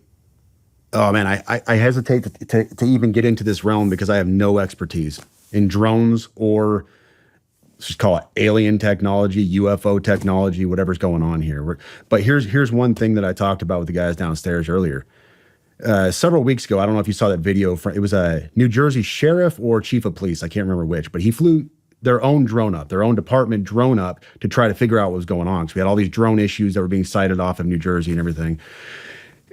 hesitate to even get into this realm because I have no expertise in drones, or let's just call it alien technology, UFO technology, whatever's going on here. But here's one thing that I talked about with the guys downstairs earlier. Several weeks ago, I don't know if you saw that video. It was a New Jersey sheriff or chief of police, I can't remember which, but he flew their own drone up, their own department drone up to try to figure out what was going on. So we had all these drone issues that were being cited off of New Jersey and everything.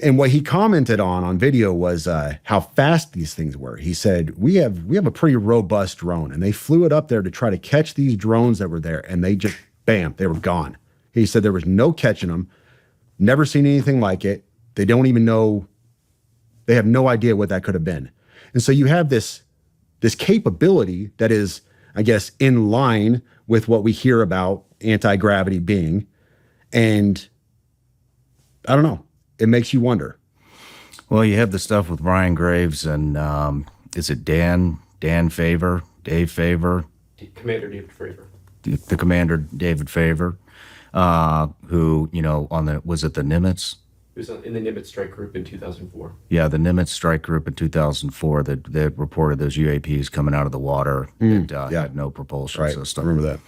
And what he commented on video was how fast these things were. He said, we have a pretty robust drone, and they flew it up there to try to catch these drones that were there, and they just, bam, they were gone. He said there was no catching them, never seen anything like it. They don't even know, they have no idea what that could have been. And so you have this capability that is, I guess, in line with what we hear about anti-gravity being. And I don't know. It makes you wonder. Well, you have the stuff with Ryan Graves and is it Dan Favor, Dave Favor? Commander David Fravor. The Commander David Favor, who, was it the Nimitz? He was in the Nimitz strike group in 2004. Yeah, the Nimitz strike group in 2004 that reported those UAPs coming out of the water that had no propulsion system. I remember that.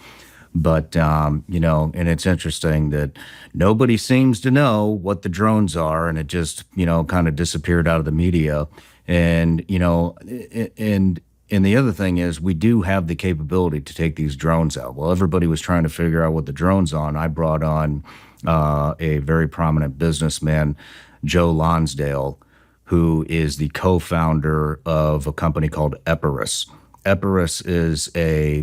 But, and it's interesting that nobody seems to know what the drones are, and it just, kind of disappeared out of the media. And, and the other thing is we do have the capability to take these drones out. Well, everybody was trying to figure out what the drone's on. I brought on a very prominent businessman, Joe Lonsdale, who is the co-founder of a company called 𝗟𝗡𝗡𝗏. 𝗟𝗡𝗡𝗏 is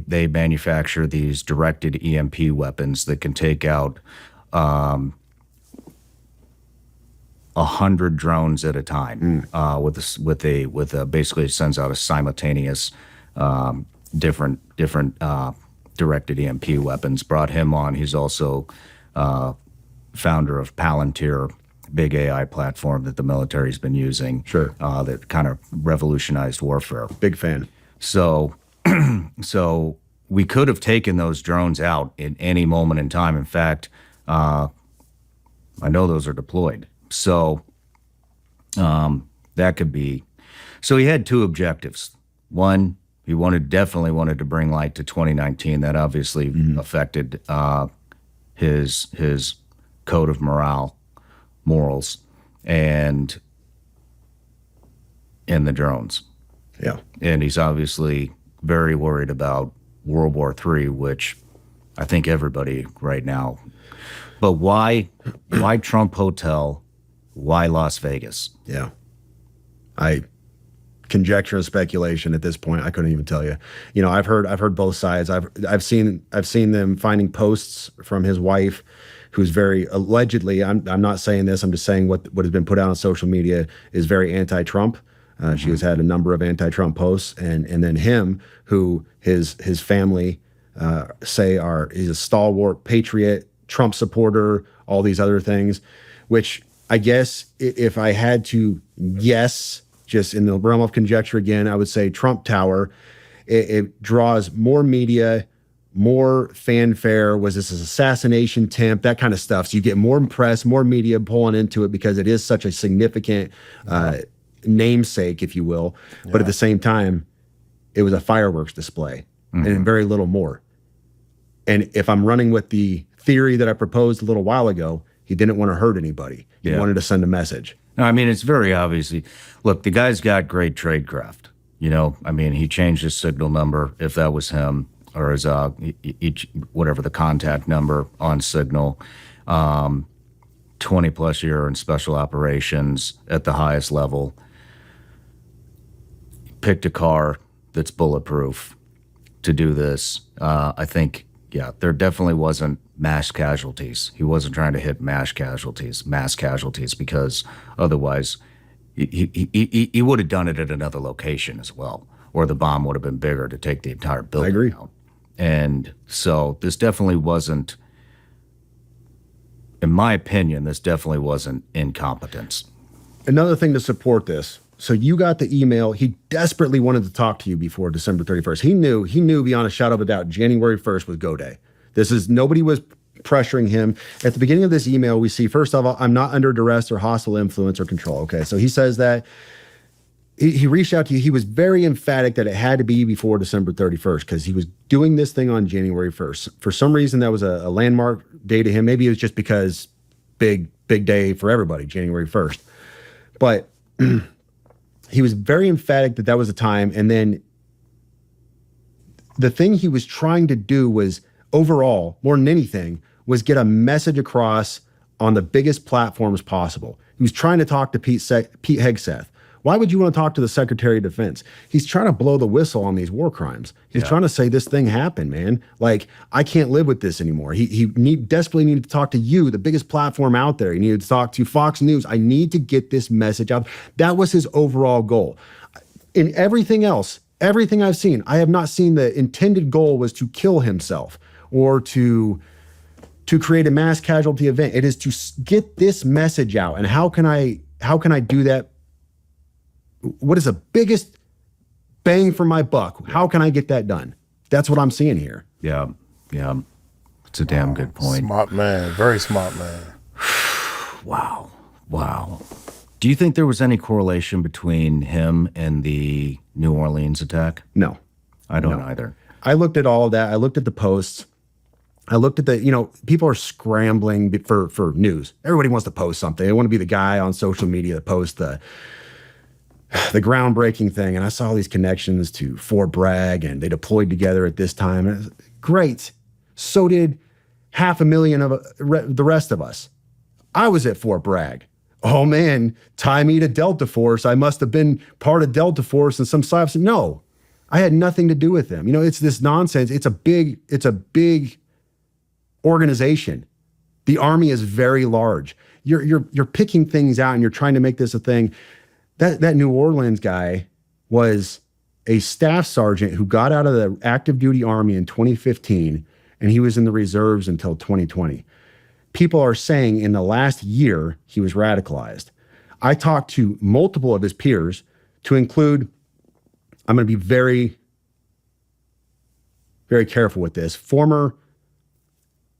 they manufacture these directed EMP weapons that can take out 100 drones at a time. Basically it sends out a simultaneous different directed EMP weapons. Brought him on. He's also founder of Palantir, big AI platform that the military's been using. Sure. That kind of revolutionized warfare. Big fan. So we could have taken those drones out at any moment in time. In fact, I know those are deployed. So that could be. So he had two objectives. One, he definitely wanted to bring light to 2019. That obviously affected his code of morals, and the drones. Yeah. And he's obviously very worried about World War III, which I think everybody right now. But why Trump Hotel? Why Las Vegas? Yeah. Conjecture and speculation at this point. I couldn't even tell you. I've heard both sides. I've seen them finding posts from his wife, who's very allegedly, I'm not saying this, I'm just saying what has been put out on social media is very anti-Trump. She has had a number of anti-Trump posts, and then him, who his family say he's a stalwart patriot, Trump supporter, all these other things, which I guess if I had to guess, just in the realm of conjecture again, I would say Trump Tower. It draws more media, more fanfare. Was this an assassination attempt? That kind of stuff. So you get more press, more media pulling into it because it is such a significant namesake, if you will. But at the same time, it was a fireworks display and very little more. And if I'm running with the theory that I proposed a little while ago, he didn't want to hurt anybody. He wanted to send a message. No, I mean, it's very obviously, look, the guy's got great tradecraft. You know, I mean, he changed his signal number, if that was him, or his, whatever the contact number on Signal, 20 plus year in special operations at the highest level. Picked a car that's bulletproof to do this. I think, there definitely wasn't mass casualties. He wasn't trying to hit mass casualties, because otherwise he would have done it at another location as well, or the bomb would have been bigger to take the entire building I agree. out. And so this definitely wasn't, in my opinion, this definitely wasn't incompetence. Another thing to support this. So you got the email. He desperately wanted to talk to you before December 31st. He knew beyond a shadow of a doubt, January 1st was go day. Nobody was pressuring him. At the beginning of this email, we see, first of all, I'm not under duress or hostile influence or control. Okay, so he says that he reached out to you. He was very emphatic that it had to be before December 31st because he was doing this thing on January 1st. For some reason, that was a landmark day to him. Maybe it was just because big day for everybody, January 1st. But he was very emphatic that was a time. And then the thing he was trying to do was, overall, more than anything, was get a message across on the biggest platforms possible. He was trying to talk to Pete Hegseth. Why would you want to talk to the Secretary of Defense? He's trying to blow the whistle on these war crimes. He's trying to say this thing happened, man. Like, I can't live with this anymore. He desperately needed to talk to you, the biggest platform out there. He needed to talk to Fox News. I need to get this message out. That was his overall goal. In everything else, everything I've seen, I have not seen the intended goal was to kill himself or to create a mass casualty event. It is to get this message out. And how can I do that? What is the biggest bang for my buck? How can I get that done? That's what I'm seeing here. Yeah. It's a damn good point. Smart man, very smart man. Wow. Do you think there was any correlation between him and the New Orleans attack? No. I don't either. I looked at all of that. I looked at the posts. I looked at people are scrambling for news. Everybody wants to post something. They want to be the guy on social media that posts the groundbreaking thing. And I saw all these connections to Fort Bragg, and they deployed together at this time. And it was great. So did 500,000 of the rest of us. I was at Fort Bragg. Oh man, tie me to Delta Force. I must have been part of Delta Force and some side. No, I had nothing to do with them. It's this nonsense. It's a big organization. The Army is very large. You're picking things out and you're trying to make this a thing. That New Orleans guy was a staff sergeant who got out of the active duty Army in 2015, and he was in the reserves until 2020. People are saying in the last year he was radicalized. I talked to multiple of his peers, to include, I'm going to be very, very careful with this, former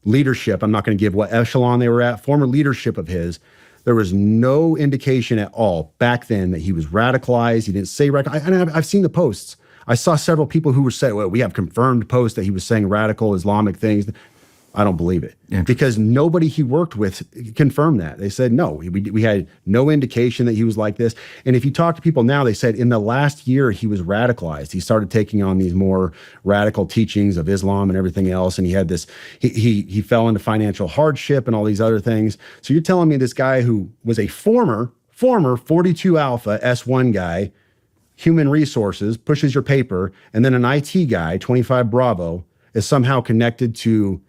leadership. I'm not going to give what echelon they were at, former leadership of his. There was no indication at all back then that he was radicalized. He didn't say radicalized. And I've seen the posts. I saw several people who were saying, well, we have confirmed posts that he was saying radical Islamic things. I don't believe it because nobody he worked with confirmed that. They said, no, we had no indication that he was like this. And if you talk to people now, they said in the last year, he was radicalized. He started taking on these more radical teachings of Islam and everything else. And he had this, he fell into financial hardship and all these other things. So you're telling me this guy who was a former 42 Alpha S1 guy, human resources, pushes your paper, and then an IT guy, 25 Bravo, is somehow connected to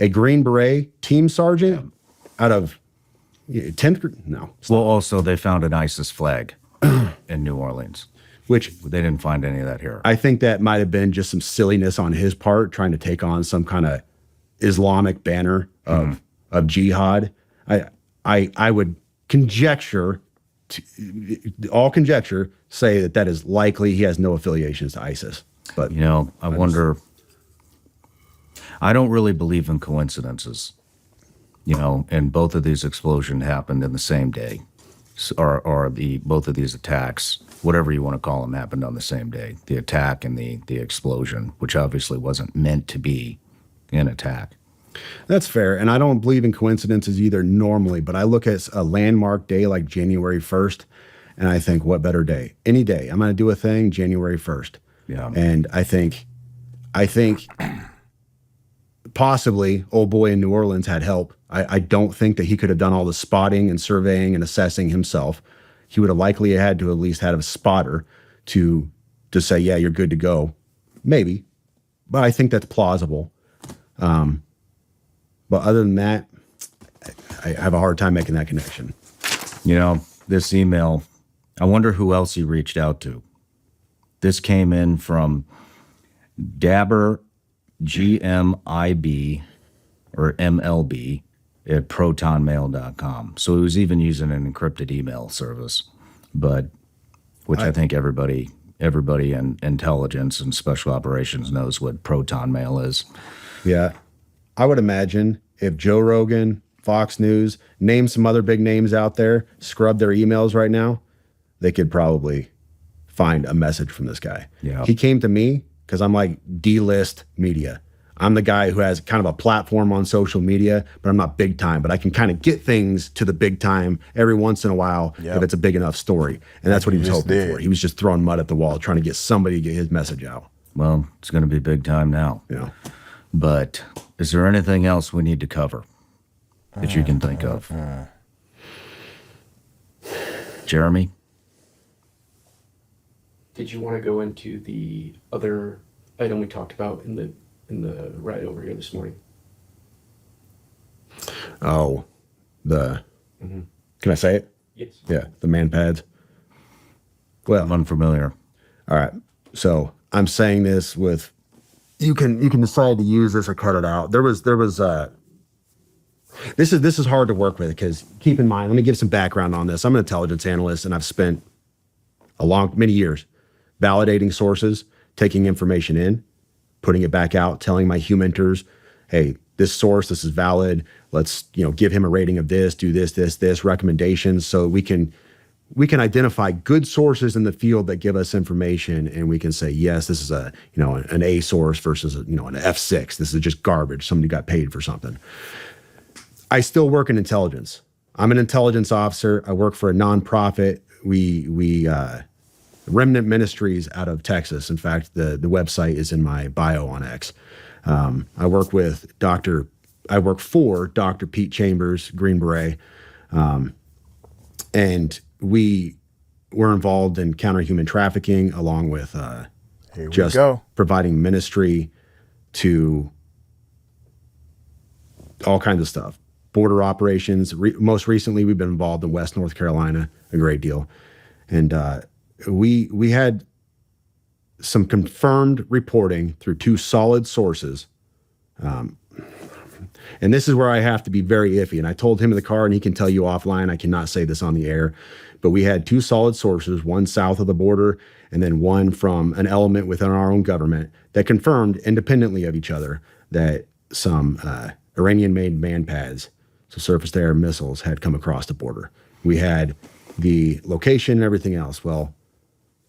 a Green Beret team sergeant out of 10th? No. Well, also, they found an ISIS flag in New Orleans, which they didn't find any of that here. I think that might have been just some silliness on his part, trying to take on some kind of Islamic banner of jihad. I would conjecture, all conjecture, say that is likely he has no affiliations to ISIS. But I wonder I don't really believe in coincidences, you know, and both of these explosions happened in the same day, or both of these attacks, whatever you want to call them, happened on the same day. The attack and the explosion, which obviously wasn't meant to be an attack. That's fair. And I don't believe in coincidences either normally, but I look at a landmark day like January 1st, and I think, what better day? Any day. I'm going to do a thing January 1st. Yeah. And I think possibly old boy in New Orleans had help. I don't think that he could have done all the spotting and surveying and assessing himself. He would have likely had to at least had a spotter to say, yeah, you're good to go. Maybe. But I think that's plausible. But other than that, I have a hard time making that connection. You know, this email, I wonder who else he reached out to. This came in from Dabber GMIB or MLB at protonmail.com. So he was even using an encrypted email service, which I think everybody in intelligence and special operations knows what Proton Mail is. Yeah. I would imagine if Joe Rogan, Fox News, name some other big names out there, scrub their emails right now, they could probably find a message from this guy. Yeah. He came to me because I'm like D-list media. I'm the guy who has kind of a platform on social media, but I'm not big time, but I can kind of get things to the big time every once in a while if it's a big enough story. And that's what he was hoping for. He was just throwing mud at the wall, trying to get somebody to get his message out. Well, it's going to be big time now. Yeah. But is there anything else we need to cover that you can think of? Jeremy? Did you want to go into the other item we talked about in the ride over here this morning? Oh, can I say it? Yes. Yeah, the man pads. Well, I'm unfamiliar. all right. So I'm saying this with, you can decide to use this or cut it out. This is hard to work with because keep in mind, let me give some background on this. I'm an intelligence analyst and I've spent many years validating sources, taking information in, putting it back out, telling my humenters, hey, this source, this is valid. Let's, give him a rating of this, do this, recommendations. So we can identify good sources in the field that give us information, and we can say, yes, this is an A source versus an F6. This is just garbage. Somebody got paid for something. I still work in intelligence. I'm an intelligence officer. I work for a nonprofit. We Remnant Ministries out of Texas. In fact, the website is in my bio on X. I work for Dr. Pete Chambers, Green Beret. And we were involved in counter human trafficking along with providing ministry to all kinds of stuff. Border operations. Most recently, we've been involved in West North Carolina a great deal. And we had some confirmed reporting through two solid sources. And this is where I have to be very iffy. And I told him in the car, and he can tell you offline, I cannot say this on the air, but we had two solid sources, one south of the border and then one from an element within our own government that confirmed independently of each other that some Iranian-made man pads, so surface-to-air missiles, had come across the border. We had the location and everything else. Well,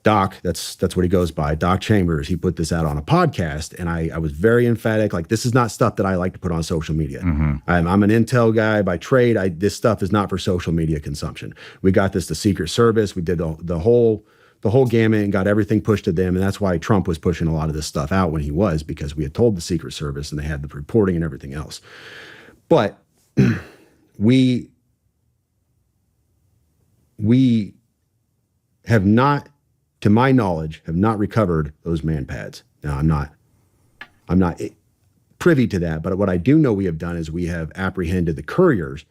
Doc, that's what he goes by, Doc Chambers, he put this out on a podcast, and I was very emphatic, like, this is not stuff that I like to put on social media. I'm an intel guy by trade. This stuff is not for social media consumption. We got this to Secret Service. We did the whole gamut and got everything pushed to them, and that's why Trump was pushing a lot of this stuff out when he was, because we had told the Secret Service and they had the reporting and everything else. But we have not, to my knowledge, have not recovered those man pads. Now, I'm not privy to that, but what I do know we have done is we have apprehended the couriers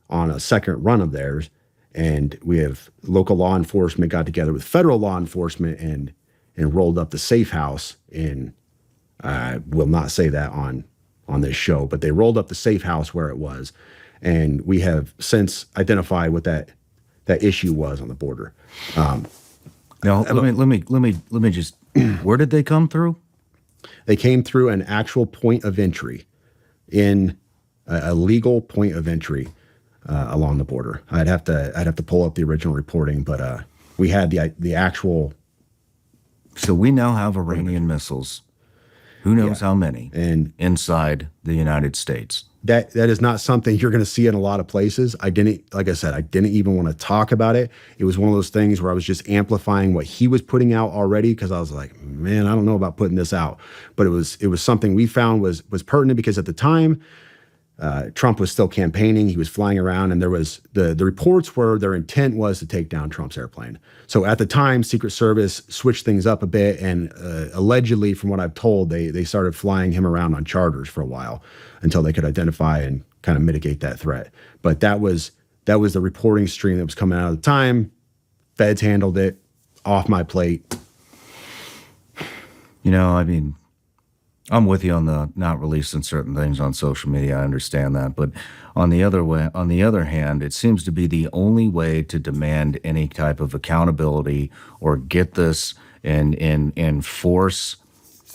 on a second run of theirs, and we have local law enforcement got together with federal law enforcement and rolled up the safe house in, I will not say that on this show, but they rolled up the safe house where it was, and we have since identified what that issue was on the border. Now, let me just. Where did they come through? They came through an actual point of entry, in a legal point of entry along the border. I'd have to pull up the original reporting, but we had the actual. So we now have Iranian missiles. Who knows how many inside the United States? That is not something you're going to see in a lot of places. Like I said, I didn't even want to talk about it. It was one of those things where I was just amplifying what he was putting out already, because I was like, man, I don't know about putting this out. But it was something we found was pertinent, because at the time, Trump was still campaigning. He was flying around, and there was the reports were their intent was to take down Trump's airplane. So at the time, Secret Service switched things up a bit, and allegedly, from what I've told, they started flying him around on charters for a while until they could identify and kind of mitigate that threat. But that was the reporting stream that was coming out at the time. Feds handled it, off my plate. You know, I mean, I'm with you on the not releasing certain things on social media. I understand that, but on the other hand, it seems to be the only way to demand any type of accountability or get this and force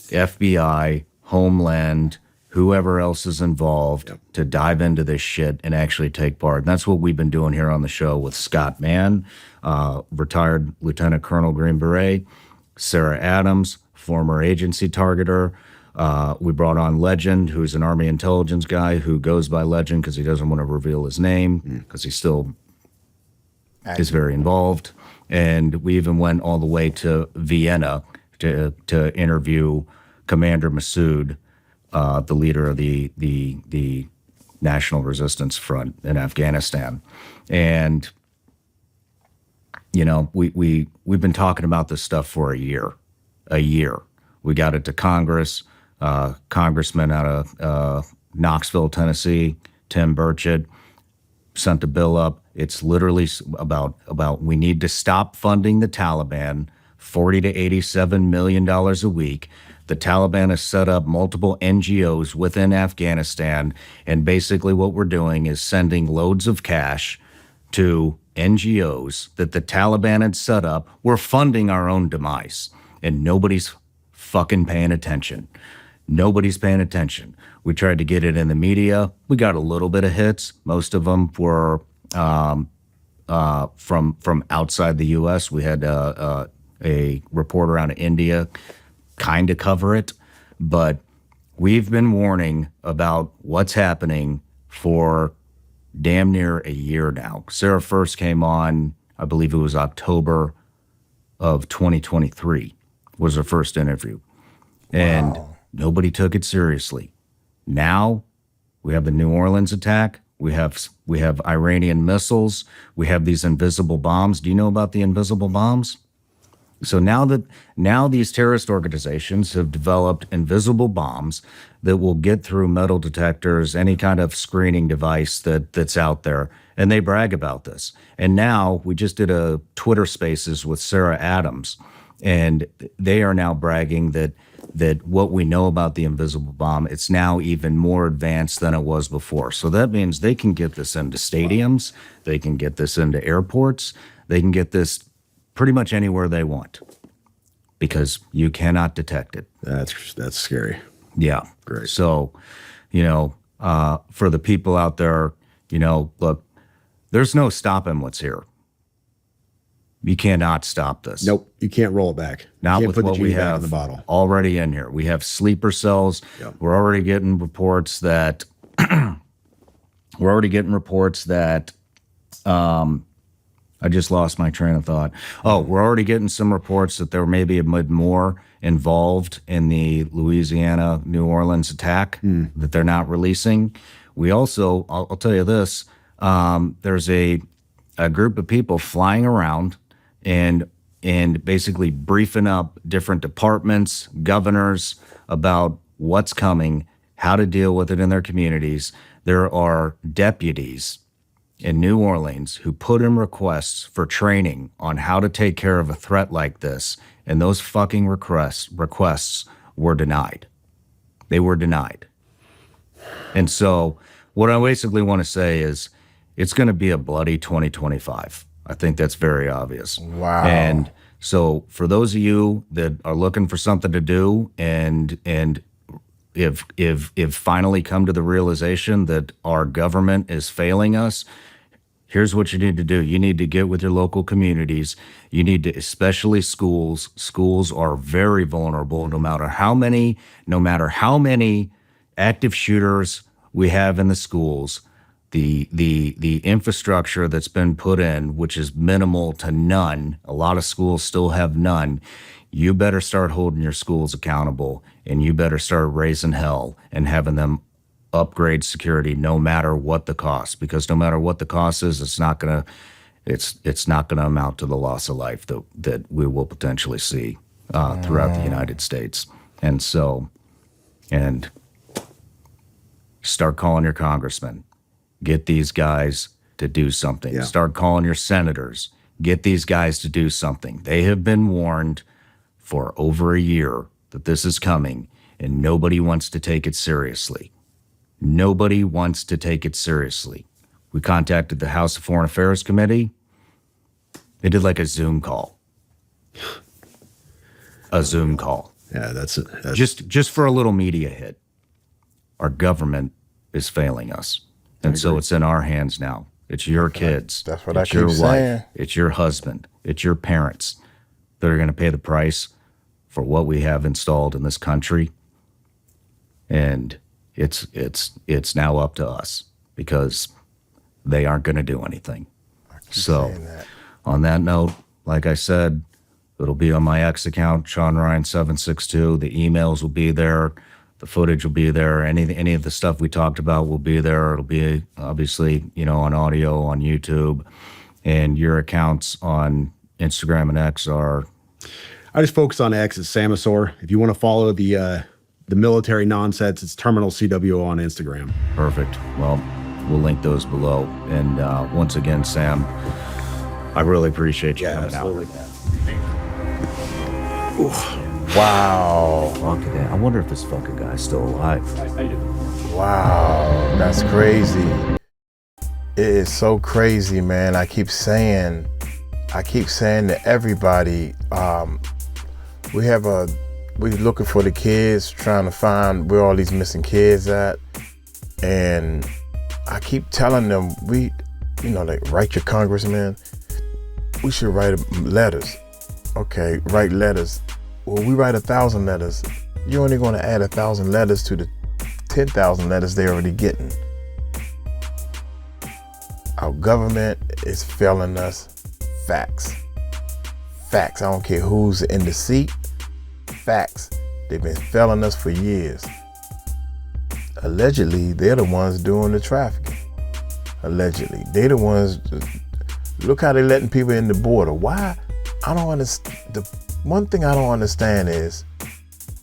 FBI, Homeland, whoever else is involved to dive into this shit and actually take part. And that's what we've been doing here on the show with Scott Mann, retired Lieutenant Colonel Green Beret, Sarah Adams, former agency targeter. We brought on Legend, who's an Army intelligence guy who goes by Legend because he doesn't want to reveal his name because he still is very involved. And we even went all the way to Vienna to interview Commander Massoud, the leader of the National Resistance Front in Afghanistan. And, you know, we've been talking about this stuff for a year. We got it to Congress. Congressman out of Knoxville, Tennessee, Tim Burchett, sent a bill up. It's literally about we need to stop funding the Taliban, $40 to $87 million a week. The Taliban has set up multiple NGOs within Afghanistan, and basically what we're doing is sending loads of cash to NGOs that the Taliban had set up. We're funding our own demise, and nobody's fucking paying attention. Nobody's paying attention. We tried to get it in the media. We got a little bit of hits. Most of them were from outside the U.S. We had a reporter out of India kind of cover it, but we've been warning about what's happening for damn near a year now. Sarah first came on, I believe it was October of 2023 was her first interview. And nobody took it seriously. Now we have the New Orleans attack. We have Iranian missiles. We have these invisible bombs. Do you know about the invisible bombs? So now these terrorist organizations have developed invisible bombs that will get through metal detectors, any kind of screening device that's out there, and they brag about this. And now we just did a Twitter Spaces with Sarah Adams, and they are now bragging that what we know about the invisible bomb, it's now even more advanced than it was before. So that means they can get this into stadiums, they can get this into airports, they can get this pretty much anywhere they want because you cannot detect it. That's scary. Yeah. Great. So, for the people out there, look, there's no stopping what's here. You cannot stop this. Nope. You can't roll it back. Not you can't with put what the we genie back have in the bottle. already in here. We have sleeper cells. Yep. We're already getting reports that I just lost my train of thought. Oh, we're already getting some reports that there may be a bit more involved in the Louisiana, New Orleans attack that they're not releasing. We also, I'll tell you this, there's a group of people flying around and basically briefing up different departments, governors about what's coming, how to deal with it in their communities. There are deputies in New Orleans who put in requests for training on how to take care of a threat like this, and those fucking requests were denied. They were denied. And so what I basically want to say is it's going to be a bloody 2025. I think that's very obvious. Wow. And So for those of you that are looking for something to do and if finally come to the realization that our government is failing us, here's what you need to do. You need to get with your local communities. You need to, especially schools. Schools are very vulnerable no matter how many active shooters we have in the schools. The infrastructure that's been put in, which is minimal to none, a lot of schools still have none. You better start holding your schools accountable, and you better start raising hell and having them upgrade security no matter what the cost, because no matter what the cost is, it's not gonna amount to the loss of life that we will potentially see throughout the United States. And start calling your congressmen. Get these guys to do something. Yeah. Start calling your senators. Get these guys to do something. They have been warned for over a year that this is coming, and nobody wants to take it seriously. Nobody wants to take it seriously. We contacted the House of Foreign Affairs Committee. They did like a Zoom call. A Zoom call. Yeah, that's Just for a little media hit. Our government is failing us. And so it's in our hands now. It's your kids. That's what I it's keep your saying. wife. It's your husband. It's your parents that are going to pay the price for what we have installed in this country. And it's now up to us because they aren't going to do anything. So on that note, like I said, it'll be on my X account, Shawn Ryan 762. The emails will be there. The footage will be there. Any of the stuff we talked about will be there. It'll be obviously, on audio on YouTube, and your accounts on Instagram and X are. I just focus on X as Samasaur. If you want to follow the military nonsense, it's Terminal CWO on Instagram. Perfect. Well, we'll link those below. And once again, Sam, I really appreciate you coming absolutely. out. Wow. Fuck it. I wonder if this fucking guy's still alive. I do. Wow. That's crazy. It is so crazy, man. I keep saying to everybody, we're looking for the kids, trying to find where all these missing kids at. And I keep telling them, write your congressman. We should write letters. Okay, write letters. Well, we write 1,000 letters. You're only going to add 1,000 letters to the 10,000 letters they're already getting. Our government is failing us. Facts. Facts. I don't care who's in the seat. Facts. They've been failing us for years. Allegedly, they're the ones doing the trafficking. Allegedly. They're the ones. Look how they're letting people in the border. Why? I don't understand. One thing I don't understand is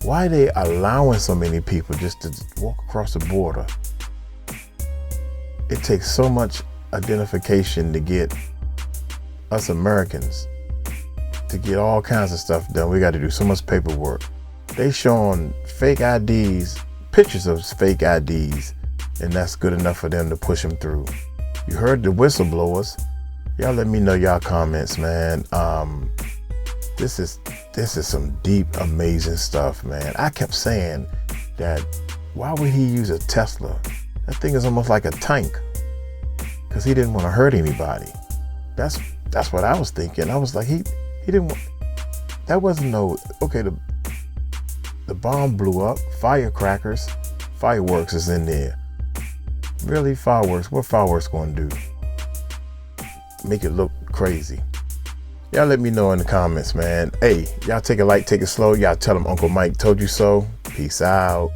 why they allowing so many people just to walk across the border. It takes so much identification to get us Americans to get all kinds of stuff done. We got to do so much paperwork. They showing fake IDs, pictures of fake IDs, and that's good enough for them to push them through. You heard the whistleblowers. Y'all let me know y'all comments, man. This is some deep, amazing stuff, man. I kept saying that why would he use a Tesla? That thing is almost like a tank, because he didn't want to hurt anybody. That's what I was thinking. I was like, he didn't want. That wasn't no. Okay, the bomb blew up. Firecrackers, fireworks is in there. Really, fireworks? What fireworks going to do? Make it look crazy. Y'all let me know in the comments, man. Hey, y'all take it light, take it slow. Y'all tell them Uncle Mike told you so. Peace out.